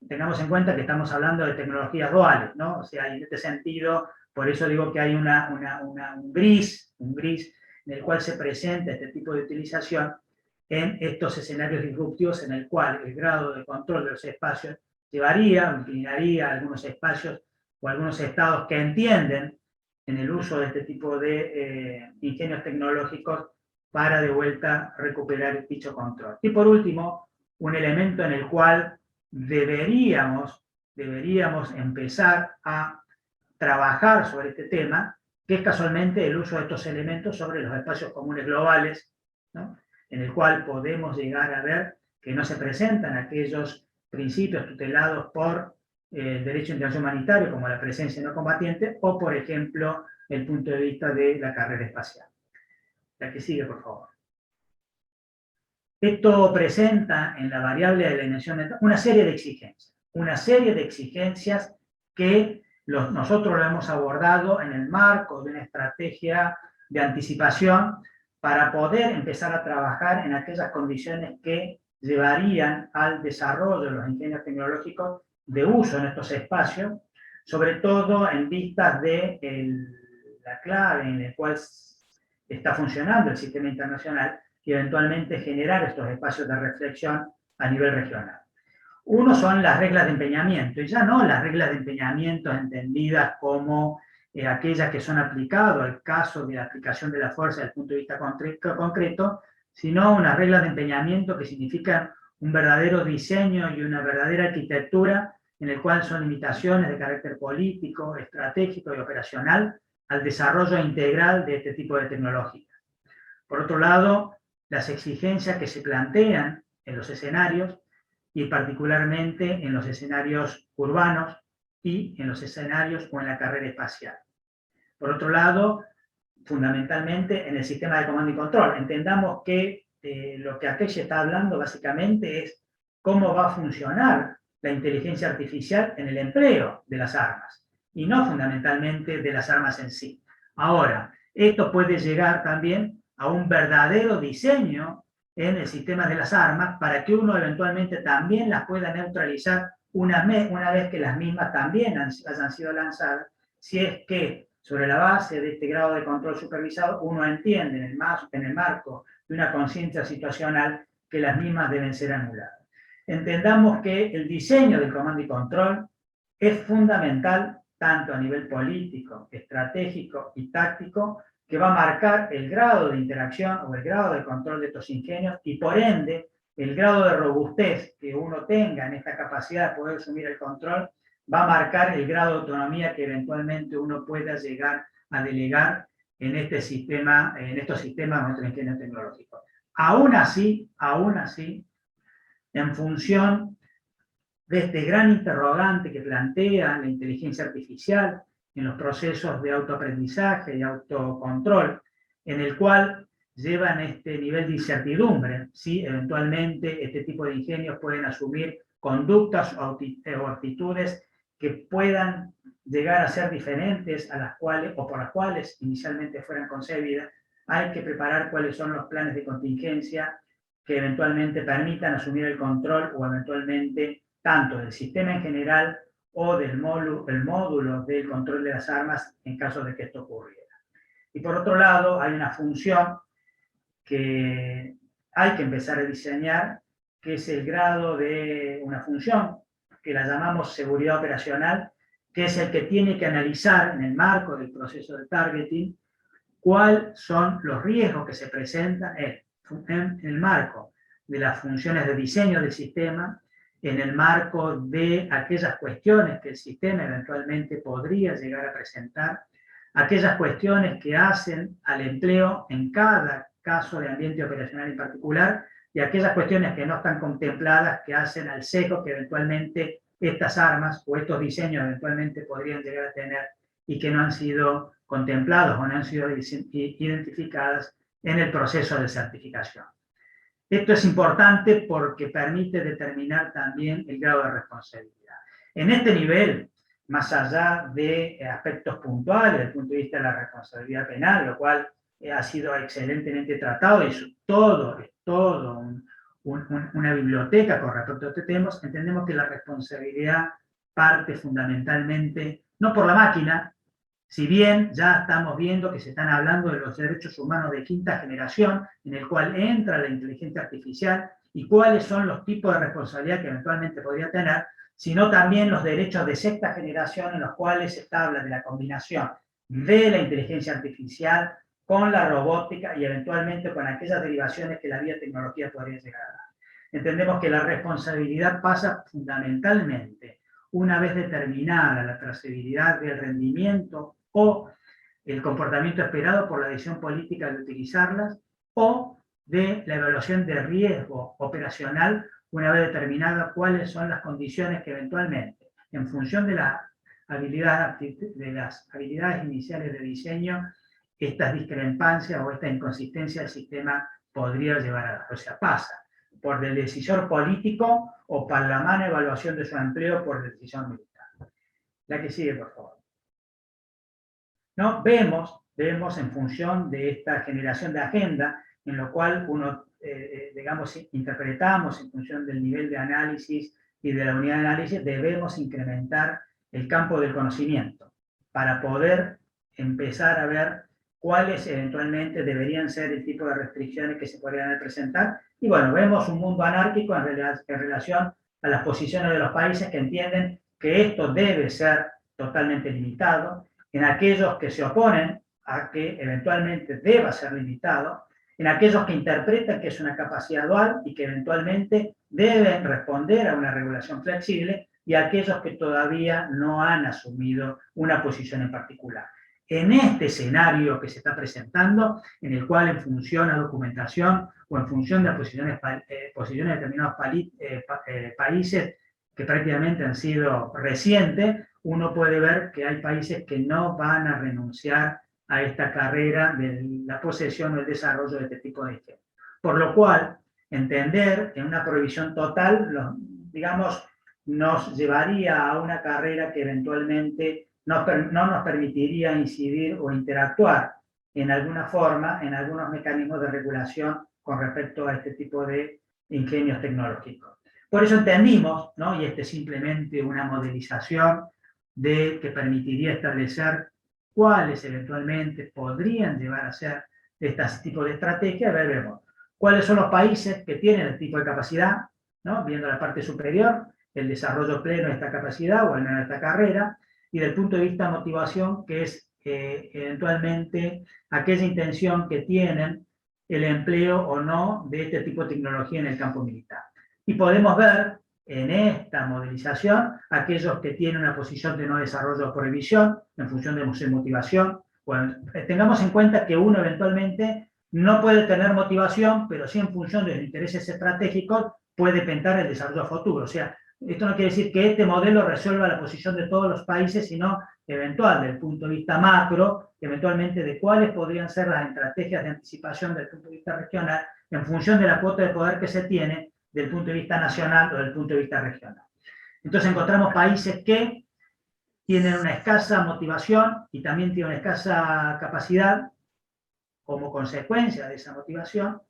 Tengamos en cuenta que estamos hablando de tecnologías duales, ¿no? O sea, en este sentido, por eso digo que hay un gris en el cual se presenta este tipo de utilización en estos escenarios disruptivos en el cual el grado de control de los espacios llevaría, inclinaría a algunos espacios o algunos estados que entienden en el uso de este tipo de ingenios tecnológicos para de vuelta recuperar dicho control. Y por último, un elemento en el cual deberíamos empezar a trabajar sobre este tema, que es casualmente el uso de estos elementos sobre los espacios comunes globales, ¿no? en el cual podemos llegar a ver que no se presentan aquellos principios tutelados por el derecho internacional humanitario, como la presencia no combatiente, o, por ejemplo, el punto de vista de la carrera espacial. La que sigue, por favor. Esto presenta en la variable de la dimensión una serie de exigencias que nosotros lo hemos abordado en el marco de una estrategia de anticipación para poder empezar a trabajar en aquellas condiciones que llevarían al desarrollo de los ingenios tecnológicos de uso en estos espacios, sobre todo en vistas de la clave en la cual está funcionando el sistema internacional y eventualmente generar estos espacios de reflexión a nivel regional. Uno son las reglas de empeñamiento, y ya no las reglas de empeñamiento entendidas como aquellas que son aplicadas al caso de la aplicación de la fuerza desde el punto de vista concreto, sino unas reglas de empeñamiento que significan un verdadero diseño y una verdadera arquitectura en el cual son limitaciones de carácter político, estratégico y operacional al desarrollo integral de este tipo de tecnologías. Por otro lado, las exigencias que se plantean en los escenarios, y particularmente en los escenarios urbanos y en los escenarios o en la carrera espacial. Por otro lado, fundamentalmente en el sistema de comando y control. Entendamos que lo que aquí se está hablando básicamente es cómo va a funcionar la inteligencia artificial en el empleo de las armas, y no fundamentalmente de las armas en sí. Ahora, esto puede llegar también a un verdadero diseño en el sistema de las armas para que uno eventualmente también las pueda neutralizar una vez que las mismas también hayan sido lanzadas, si es que sobre la base de este grado de control supervisado uno entiende en el marco de una conciencia situacional que las mismas deben ser anuladas. Entendamos que el diseño del comando y control es fundamental tanto a nivel político, estratégico y táctico, que va a marcar el grado de interacción o el grado de control de estos ingenios y por ende el grado de robustez que uno tenga en esta capacidad de poder asumir el control va a marcar el grado de autonomía que eventualmente uno pueda llegar a delegar en estos sistemas de nuestro ingenio tecnológico. Aún así, en función de este gran interrogante que plantea la inteligencia artificial en los procesos de autoaprendizaje y autocontrol, en el cual llevan este nivel de incertidumbre, si eventualmente este tipo de ingenios pueden asumir conductas o actitudes que puedan llegar a ser diferentes a las cuales, o por las cuales inicialmente fueran concebidas. Hay que preparar cuáles son los planes de contingencia que eventualmente permitan asumir el control o eventualmente tanto del sistema en general o del módulo del control de las armas en caso de que esto ocurriera. Y por otro lado, hay una función que hay que empezar a diseñar, que es el grado de una función que la llamamos seguridad operacional, que es el que tiene que analizar en el marco del proceso de targeting cuáles son los riesgos que se presentan en el marco de las funciones de diseño del sistema, en el marco de aquellas cuestiones que el sistema eventualmente podría llegar a presentar, aquellas cuestiones que hacen al empleo en cada caso de ambiente operacional en particular, y aquellas cuestiones que no están contempladas que hacen al sesgo que eventualmente estas armas o estos diseños eventualmente podrían llegar a tener y que no han sido contemplados o no han sido identificadas en el proceso de certificación. Esto es importante porque permite determinar también el grado de responsabilidad. En este nivel, más allá de aspectos puntuales desde el punto de vista de la responsabilidad penal, lo cual ha sido excelentemente tratado y es todo una biblioteca con respecto a este tema, entendemos que la responsabilidad parte fundamentalmente, no por la máquina, si bien ya estamos viendo que se están hablando de los derechos humanos de quinta generación, en el cual entra la inteligencia artificial y cuáles son los tipos de responsabilidad que eventualmente podría tener, sino también los derechos de sexta generación en los cuales se habla de la combinación de la inteligencia artificial con la robótica y eventualmente con aquellas derivaciones que la biotecnología podría llegar a dar. Entendemos que la responsabilidad pasa fundamentalmente, una vez determinada la trazabilidad del rendimiento o el comportamiento esperado por la decisión política de utilizarlas, o de la evaluación de riesgo operacional una vez determinada cuáles son las condiciones que eventualmente, en función de las habilidades iniciales de diseño, estas discrepancias o esta inconsistencia del sistema podría llevar a dar. O sea, pasa por el decisor político o para la mala evaluación de su empleo por el decisor militar. La que sigue, por favor. ¿No? Vemos en función de esta generación de agenda, en lo cual uno, digamos, interpretamos en función del nivel de análisis y de la unidad de análisis, debemos incrementar el campo del conocimiento para poder empezar a ver cuáles eventualmente deberían ser el tipo de restricciones que se podrían presentar. Y bueno, vemos un mundo anárquico en relación a las posiciones de los países que entienden que esto debe ser totalmente limitado, en aquellos que se oponen a que eventualmente deba ser limitado, en aquellos que interpretan que es una capacidad dual y que eventualmente deben responder a una regulación flexible, y aquellos que todavía no han asumido una posición en particular. En este escenario que se está presentando, en el cual en función a documentación o en función de las posiciones de determinados países que prácticamente han sido recientes, uno puede ver que hay países que no van a renunciar a esta carrera de la posesión o el desarrollo de este tipo de ingeniería. Por lo cual, entender en una prohibición total, digamos, nos llevaría a una carrera que eventualmente no nos permitiría incidir o interactuar en alguna forma en algunos mecanismos de regulación con respecto a este tipo de ingenios tecnológicos. Por eso entendimos, ¿no? Y este es simplemente una modelización que permitiría establecer cuáles eventualmente podrían llevar a ser este tipo de estrategias. Veremos cuáles son los países que tienen este tipo de capacidad, ¿no? Viendo la parte superior, el desarrollo pleno de esta capacidad o al menos de esta carrera, y del punto de vista de motivación, que es eventualmente aquella intención que tienen el empleo o no de este tipo de tecnología en el campo militar. Y podemos ver en esta modelización aquellos que tienen una posición de no desarrollo o prohibición en función de su motivación. Bueno, tengamos en cuenta que uno eventualmente no puede tener motivación, pero sí en función de los intereses estratégicos puede pensar el desarrollo futuro. O sea, esto no quiere decir que este modelo resuelva la posición de todos los países, sino eventual, desde el punto de vista macro, eventualmente de cuáles podrían ser las estrategias de anticipación desde el punto de vista regional, en función de la cuota de poder que se tiene desde el punto de vista nacional o desde el punto de vista regional. Entonces encontramos países que tienen una escasa motivación y también tienen una escasa capacidad como consecuencia de esa motivación.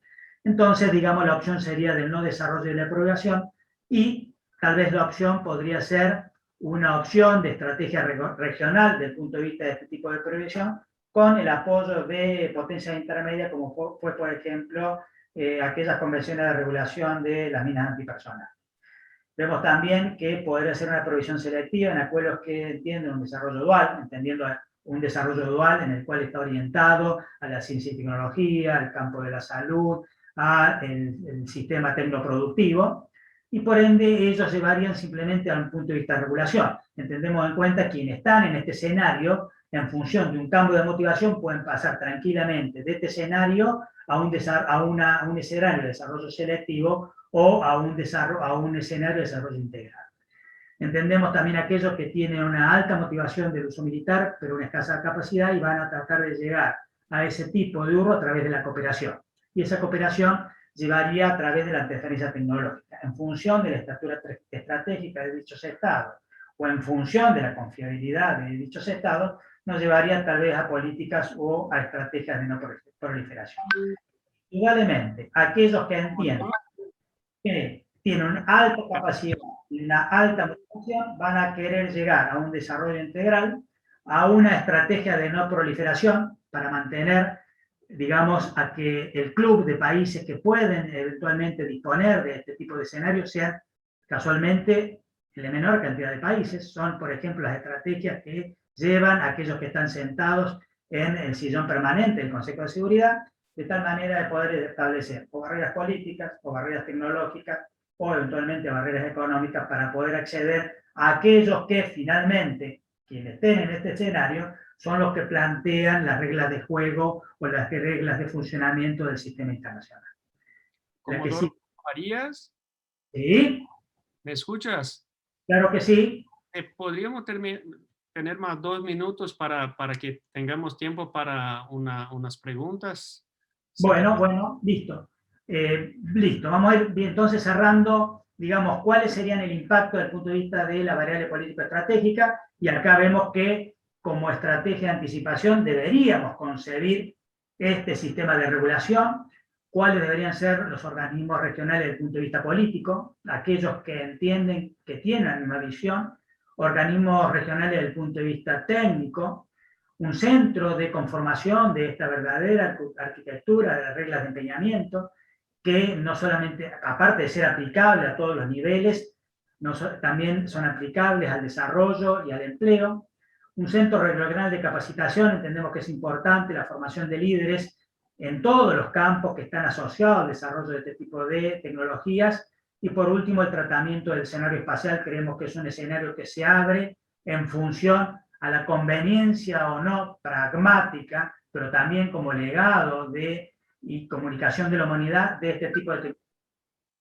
Entonces, digamos, la opción sería del no desarrollo y la aprobación, y tal vez la opción podría ser una opción de estrategia regional desde el punto de vista de este tipo de prohibición, con el apoyo de potencias intermedias, como fue, por ejemplo, aquellas convenciones de regulación de las minas antipersonales. Vemos también que podría ser una prohibición selectiva en aquellos que entienden un desarrollo dual, entendiendo un desarrollo dual en el cual está orientado a la ciencia y tecnología, al campo de la salud, al sistema tecnoproductivo, y por ende ellos llevarían simplemente a un punto de vista de regulación. Entendemos en cuenta quienes están en este escenario, en función de un cambio de motivación, pueden pasar tranquilamente de este escenario a un escenario de desarrollo selectivo o a un escenario de desarrollo integral. Entendemos también aquellos que tienen una alta motivación del uso militar, pero una escasa capacidad, y van a tratar de llegar a ese tipo de uso a través de la cooperación. Y esa cooperación llevaría a través de la interferencia tecnológica, en función de la estatura estratégica de dichos estados, o en función de la confiabilidad de dichos estados, nos llevaría tal vez a políticas o a estrategias de no proliferación. Igualmente, aquellos que entienden que tienen una alta capacidad y una alta motivación van a querer llegar a un desarrollo integral, a una estrategia de no proliferación para mantener, digamos, a que el club de países que pueden eventualmente disponer de este tipo de escenarios sean casualmente la menor cantidad de países. Son, por ejemplo, las estrategias que llevan a aquellos que están sentados en el sillón permanente del Consejo de Seguridad, de tal manera de poder establecer o barreras políticas, o barreras tecnológicas, o eventualmente barreras económicas para poder acceder a aquellos que finalmente, quienes estén en este escenario, son los que plantean las reglas de juego o las reglas de funcionamiento del sistema internacional. Comodoro sí. Farías, ¿Sí? ¿me escuchas? Claro que sí. ¿Podríamos tener más 2 minutos para que tengamos tiempo para unas preguntas? Sí, Bueno, listo. Listo, vamos a ir entonces cerrando, digamos, cuáles serían el impacto desde el punto de vista de la variable político-estratégica, y acá vemos que como estrategia de anticipación deberíamos concebir este sistema de regulación, cuáles deberían ser los organismos regionales desde el punto de vista político, aquellos que entienden que tienen una visión, organismos regionales desde el punto de vista técnico, un centro de conformación de esta verdadera arquitectura de las reglas de empeñamiento, que no solamente, aparte de ser aplicable a todos los niveles, también son aplicables al desarrollo y al empleo. Un centro regional de capacitación, entendemos que es importante la formación de líderes en todos los campos que están asociados al desarrollo de este tipo de tecnologías. Y por último, el tratamiento del escenario espacial, creemos que es un escenario que se abre en función a la conveniencia o no pragmática, pero también como legado y comunicación de la humanidad de este tipo de tecnologías.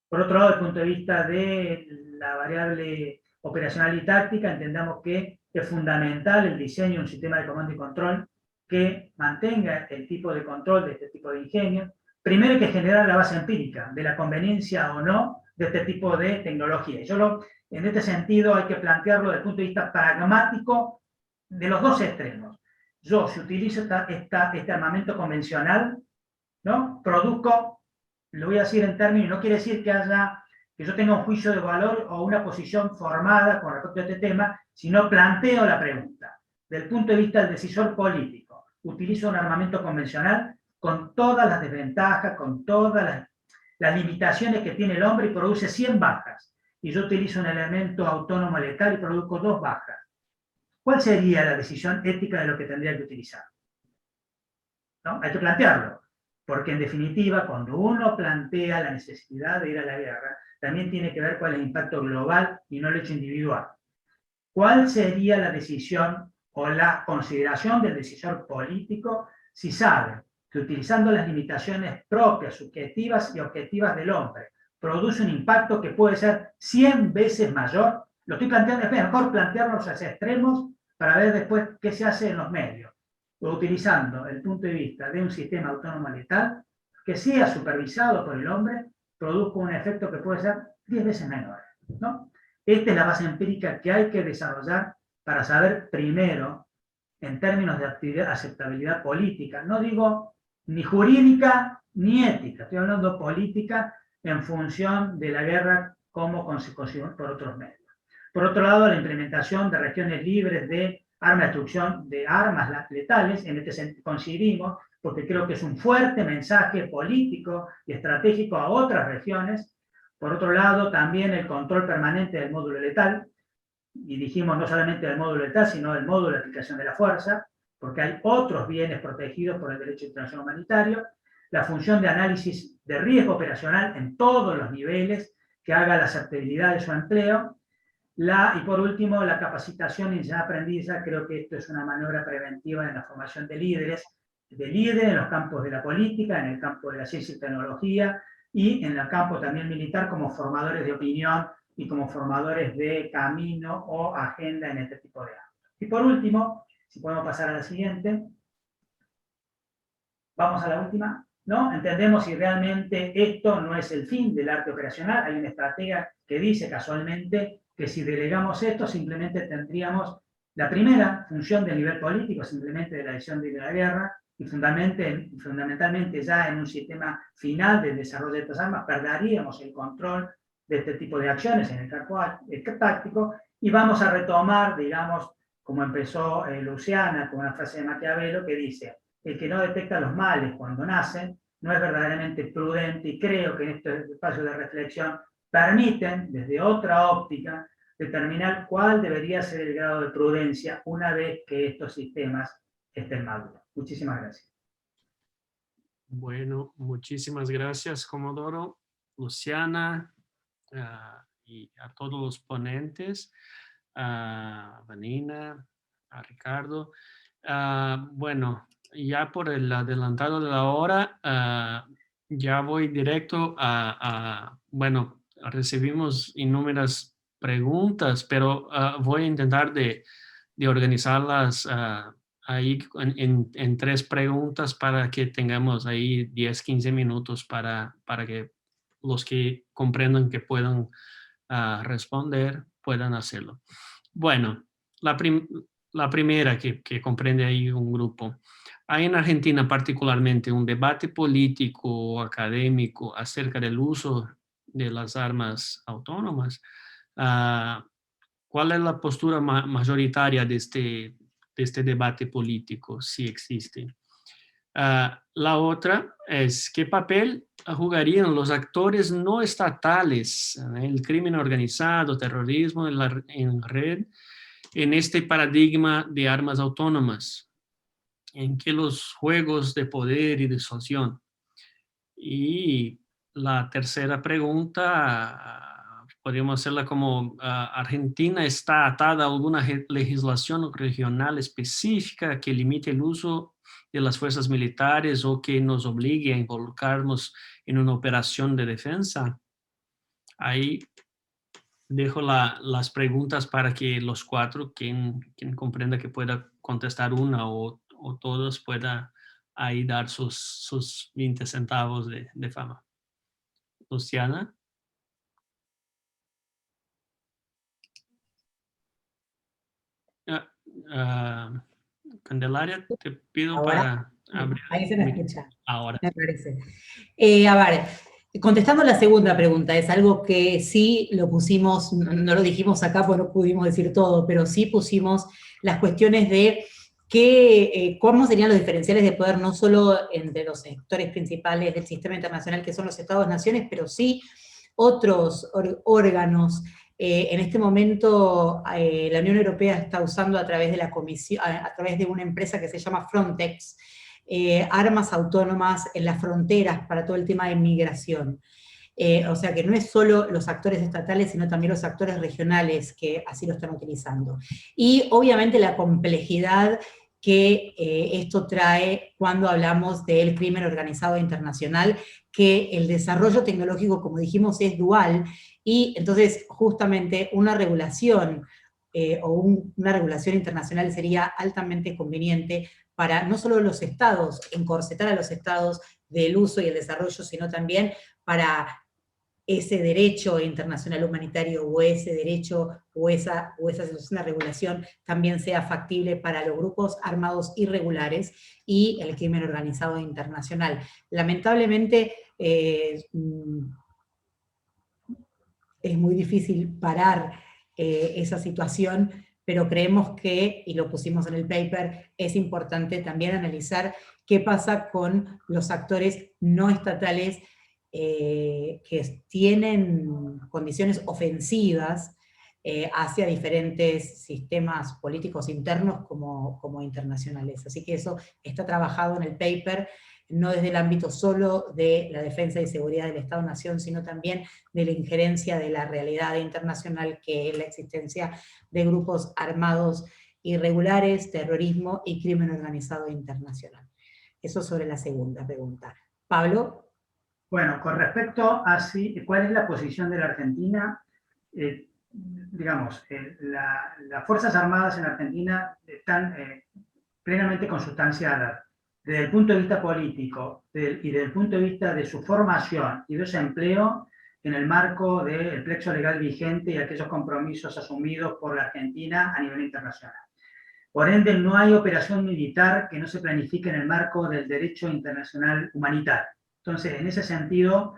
Por otro lado, desde el punto de vista de la variable operacional y táctica, entendamos que es fundamental el diseño de un sistema de comando y control que mantenga el tipo de control de este tipo de ingenio. Primero hay que generar la base empírica de la conveniencia o no de este tipo de tecnología. En este sentido hay que plantearlo desde el punto de vista pragmático de los dos extremos. Yo, si utilizo este armamento convencional, ¿no? Produzco, lo voy a decir en términos, no quiere decir que yo tenga un juicio de valor o una posición formada con respecto a este tema, sino planteo la pregunta. Desde el punto de vista del decisor político, utilizo un armamento convencional con todas las desventajas, con todas las limitaciones que tiene el hombre y produce 100 bajas. Y yo utilizo un elemento autónomo letal y produzco 2 bajas. ¿Cuál sería la decisión ética de lo que tendría que utilizar? ¿No? Hay que plantearlo, porque en definitiva, cuando uno plantea la necesidad de ir a la guerra, también tiene que ver cuál es el impacto global y no el hecho individual. ¿Cuál sería la decisión o la consideración del decisor político si sabe que utilizando las limitaciones propias, subjetivas y objetivas del hombre, produce un impacto que puede ser 100 veces mayor? Lo estoy planteando, es mejor plantearnos hacia extremos para ver después qué se hace en los medios, o utilizando el punto de vista de un sistema autónomo letal que sea supervisado por el hombre, produzca un efecto que puede ser 10 veces menor, ¿no? Esta es la base empírica que hay que desarrollar para saber primero, en términos de aceptabilidad política, no digo ni jurídica ni ética, estoy hablando política en función de la guerra como consecuencia por otros medios. Por otro lado, la implementación de regiones libres de armas de destrucción de armas letales, en este sentido coincidimos, porque creo que es un fuerte mensaje político y estratégico a otras regiones. Por otro lado, también el control permanente del módulo letal, y dijimos no solamente del módulo letal, sino del módulo de aplicación de la fuerza, porque hay otros bienes protegidos por el derecho internacional humanitario, la función de análisis de riesgo operacional en todos los niveles que haga la aceptabilidad de su empleo, y por último, la capacitación y enseñanza-aprendizaje. Creo que esto es una maniobra preventiva en la formación de líderes en los campos de la política, en el campo de la ciencia y tecnología, y en el campo también militar como formadores de opinión y como formadores de camino o agenda en este tipo de ámbitos. Y por último, si podemos pasar a la siguiente, vamos a la última, ¿no? Entendemos si realmente esto no es el fin del arte operacional. Hay una estratega que dice casualmente que si delegamos esto, simplemente tendríamos la primera función del nivel político, simplemente de la decisión de la guerra, y fundamentalmente ya en un sistema final del desarrollo de estas armas, perderíamos el control de este tipo de acciones en el campo táctico, y vamos a retomar, digamos, como empezó Luciana, con una frase de Maquiavelo que dice: el que no detecta los males cuando nacen no es verdaderamente prudente, y creo que en este espacio de reflexión permiten, desde otra óptica, determinar cuál debería ser el grado de prudencia una vez que estos sistemas estén maduros. Muchísimas gracias. Bueno, muchísimas gracias, Comodoro, Luciana, y a todos los ponentes, a Vanina, a Ricardo. Bueno, ya por el adelantado de la hora, ya voy directo bueno, recibimos innumerables preguntas, pero voy a intentar de organizarlas ahí en 3 preguntas para que tengamos ahí 10, 15 minutos para que los que comprendan que puedan responder puedan hacerlo. Bueno, la primera que comprende ahí un grupo. Hay en Argentina particularmente un debate político o académico acerca del uso de las armas autónomas. ¿Cuál es la postura mayoritaria de este debate político, si existe? La otra es, ¿qué papel jugarían los actores no estatales, el crimen organizado, terrorismo en red, en este paradigma de armas autónomas? ¿En qué los juegos de poder y disuasión? Y la tercera pregunta, podríamos hacerla como, ¿Argentina está atada a alguna legislación regional específica que limite el uso de las fuerzas militares o que nos obligue a involucrarnos en una operación de defensa? Ahí dejo las preguntas para que los 4, quien comprenda que pueda contestar una o todos, pueda ahí dar sus 20 centavos de fama. Luciana. Candelaria, te pido ¿Ahora? para abrir. Ahí se me escucha. Ahora. Me parece. A ver, contestando la segunda pregunta, es algo que sí lo pusimos, no lo dijimos acá porque no pudimos decir todo, pero sí pusimos las cuestiones de cómo serían los diferenciales de poder, no solo entre los sectores principales del sistema internacional, que son los Estados-naciones, pero sí otros órganos. En este momento, la Unión Europea está usando a través de la Comisión, a través de una empresa que se llama Frontex, armas autónomas en las fronteras para todo el tema de migración. O sea que no es solo los actores estatales, sino también los actores regionales que así lo están utilizando. Y obviamente la complejidad que esto trae cuando hablamos del crimen organizado internacional, que el desarrollo tecnológico, como dijimos, es dual, y entonces justamente una regulación una regulación internacional sería altamente conveniente para no solo los estados, encorsetar a los estados del uso y el desarrollo, sino también para ese derecho internacional humanitario o ese derecho o esa una regulación también sea factible para los grupos armados irregulares y el crimen organizado internacional. Lamentablemente es muy difícil parar esa situación, pero creemos que, y lo pusimos en el paper, es importante también analizar qué pasa con los actores no estatales que tienen condiciones ofensivas hacia diferentes sistemas políticos internos como internacionales. Así que eso está trabajado en el paper, no desde el ámbito solo de la defensa y seguridad del Estado-Nación, sino también de la injerencia de la realidad internacional, que es la existencia de grupos armados irregulares, terrorismo y crimen organizado internacional. Eso sobre la segunda pregunta. Pablo. Bueno, con respecto a cuál es la posición de la Argentina, digamos, las Fuerzas Armadas en Argentina están plenamente consustanciadas desde el punto de vista político y desde el punto de vista de su formación y de su empleo en el marco del plexo legal vigente y aquellos compromisos asumidos por la Argentina a nivel internacional. Por ende, no hay operación militar que no se planifique en el marco del derecho internacional humanitario. Entonces, en ese sentido,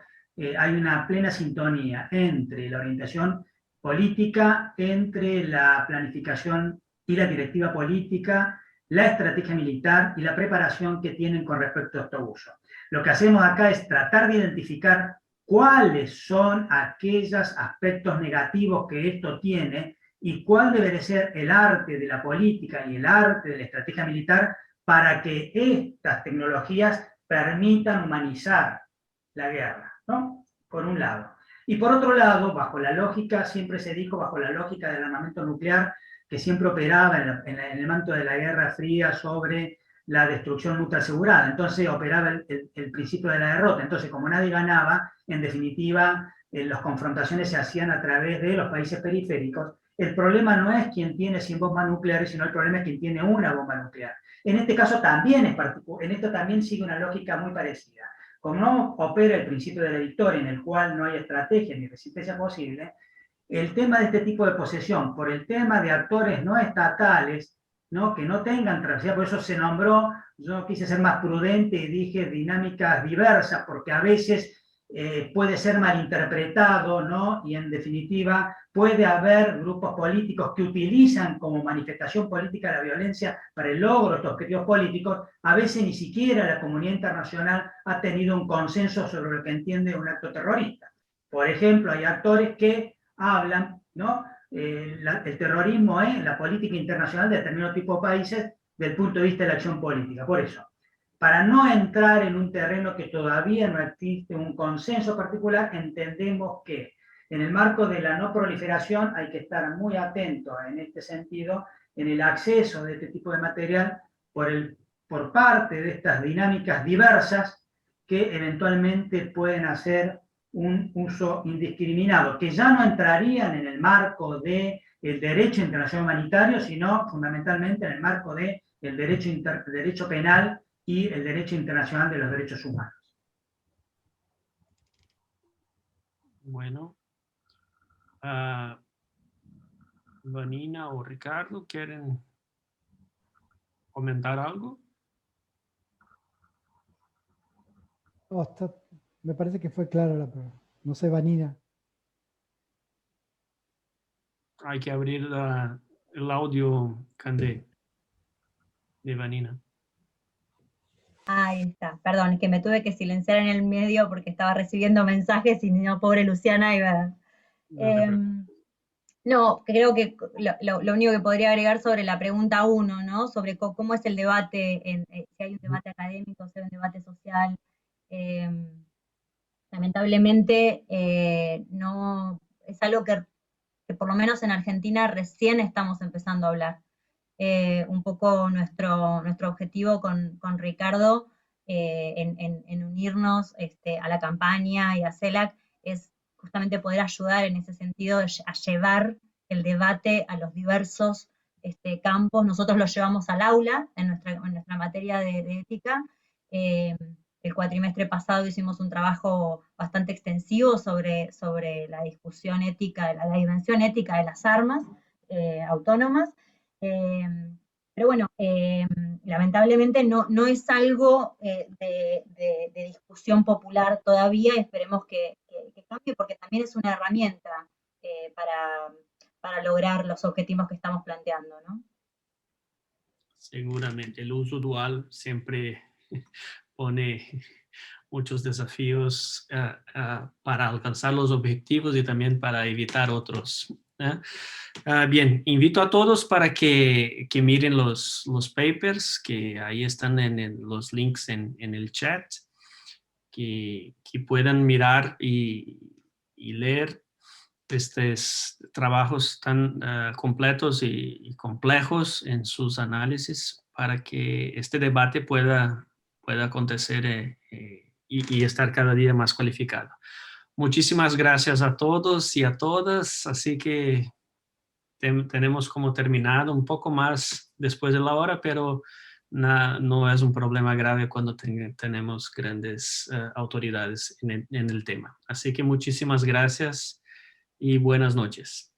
hay una plena sintonía entre la orientación política, entre la planificación y la directiva política, la estrategia militar y la preparación que tienen con respecto a este uso. Lo que hacemos acá es tratar de identificar cuáles son aquellos aspectos negativos que esto tiene y cuál debe ser el arte de la política y el arte de la estrategia militar para que estas tecnologías permitan humanizar la guerra, ¿no? Por un lado. Y por otro lado, bajo la lógica, siempre se dijo, bajo la lógica del armamento nuclear, que siempre operaba en el manto de la Guerra Fría sobre la destrucción mutua asegurada. Entonces operaba el principio de la derrota. Entonces, como nadie ganaba, en definitiva, las confrontaciones se hacían a través de los países periféricos. El problema no es quien tiene 100 bombas nucleares, sino el problema es quien tiene una bomba nuclear. En este caso también es particular, en esto también sigue una lógica muy parecida. Como no opera el principio de la victoria, en el cual no hay estrategia ni resistencia posible, el tema de este tipo de posesión, por el tema de actores no estatales, ¿no? Que no tengan travesía, por eso se nombró, yo quise ser más prudente y dije dinámicas diversas, porque a veces puede ser malinterpretado, ¿no? Y en definitiva puede haber grupos políticos que utilizan como manifestación política la violencia para el logro de estos objetivos políticos. A veces ni siquiera la comunidad internacional ha tenido un consenso sobre lo que entiende un acto terrorista. Por ejemplo, hay actores que hablan, ¿no? El terrorismo es la política internacional de determinado tipo de países desde el punto de vista de la acción política. Por eso, para no entrar en un terreno que todavía no existe un consenso particular, entendemos que en el marco de la no proliferación hay que estar muy atento en este sentido, en el acceso de este tipo de material por parte de estas dinámicas diversas que eventualmente pueden hacer un uso indiscriminado, que ya no entrarían en el marco del derecho internacional humanitario, sino fundamentalmente en el marco del derecho penal y el derecho internacional de los derechos humanos. Bueno, Vanina o Ricardo, ¿quieren comentar algo? Oh, me parece que fue clara la pregunta. No sé, Vanina. Hay que abrir el audio, Candé, de Vanina. Ahí está, perdón, es que me tuve que silenciar en el medio porque estaba recibiendo mensajes y no, pobre Luciana iba. No, creo que lo único que podría agregar sobre la pregunta 1, ¿no? Sobre cómo es el debate, si hay un debate académico, si hay un debate social. Lamentablemente no es algo que por lo menos en Argentina recién estamos empezando a hablar. Un poco nuestro objetivo con Ricardo en unirnos a la campaña y a CELAC es justamente poder ayudar en ese sentido a llevar el debate a los diversos campos. Nosotros lo llevamos al aula en nuestra materia de ética. El cuatrimestre pasado hicimos un trabajo bastante extensivo sobre la discusión ética, la dimensión ética de las armas autónomas. Pero bueno, lamentablemente no es algo de discusión popular todavía, y esperemos que cambie, porque también es una herramienta para lograr los objetivos que estamos planteando, ¿no? Seguramente, el uso dual siempre pone muchos desafíos para alcanzar los objetivos y también para evitar otros. Bien, invito a todos para que miren los papers, que ahí están en los links en el chat, que puedan mirar y leer estos trabajos tan completos y complejos en sus análisis para que este debate pueda acontecer y estar cada día más cualificado. Muchísimas gracias a todos y a todas, así que tenemos como terminado un poco más después de la hora, pero no es un problema grave cuando tenemos grandes autoridades en el tema. Así que muchísimas gracias y buenas noches.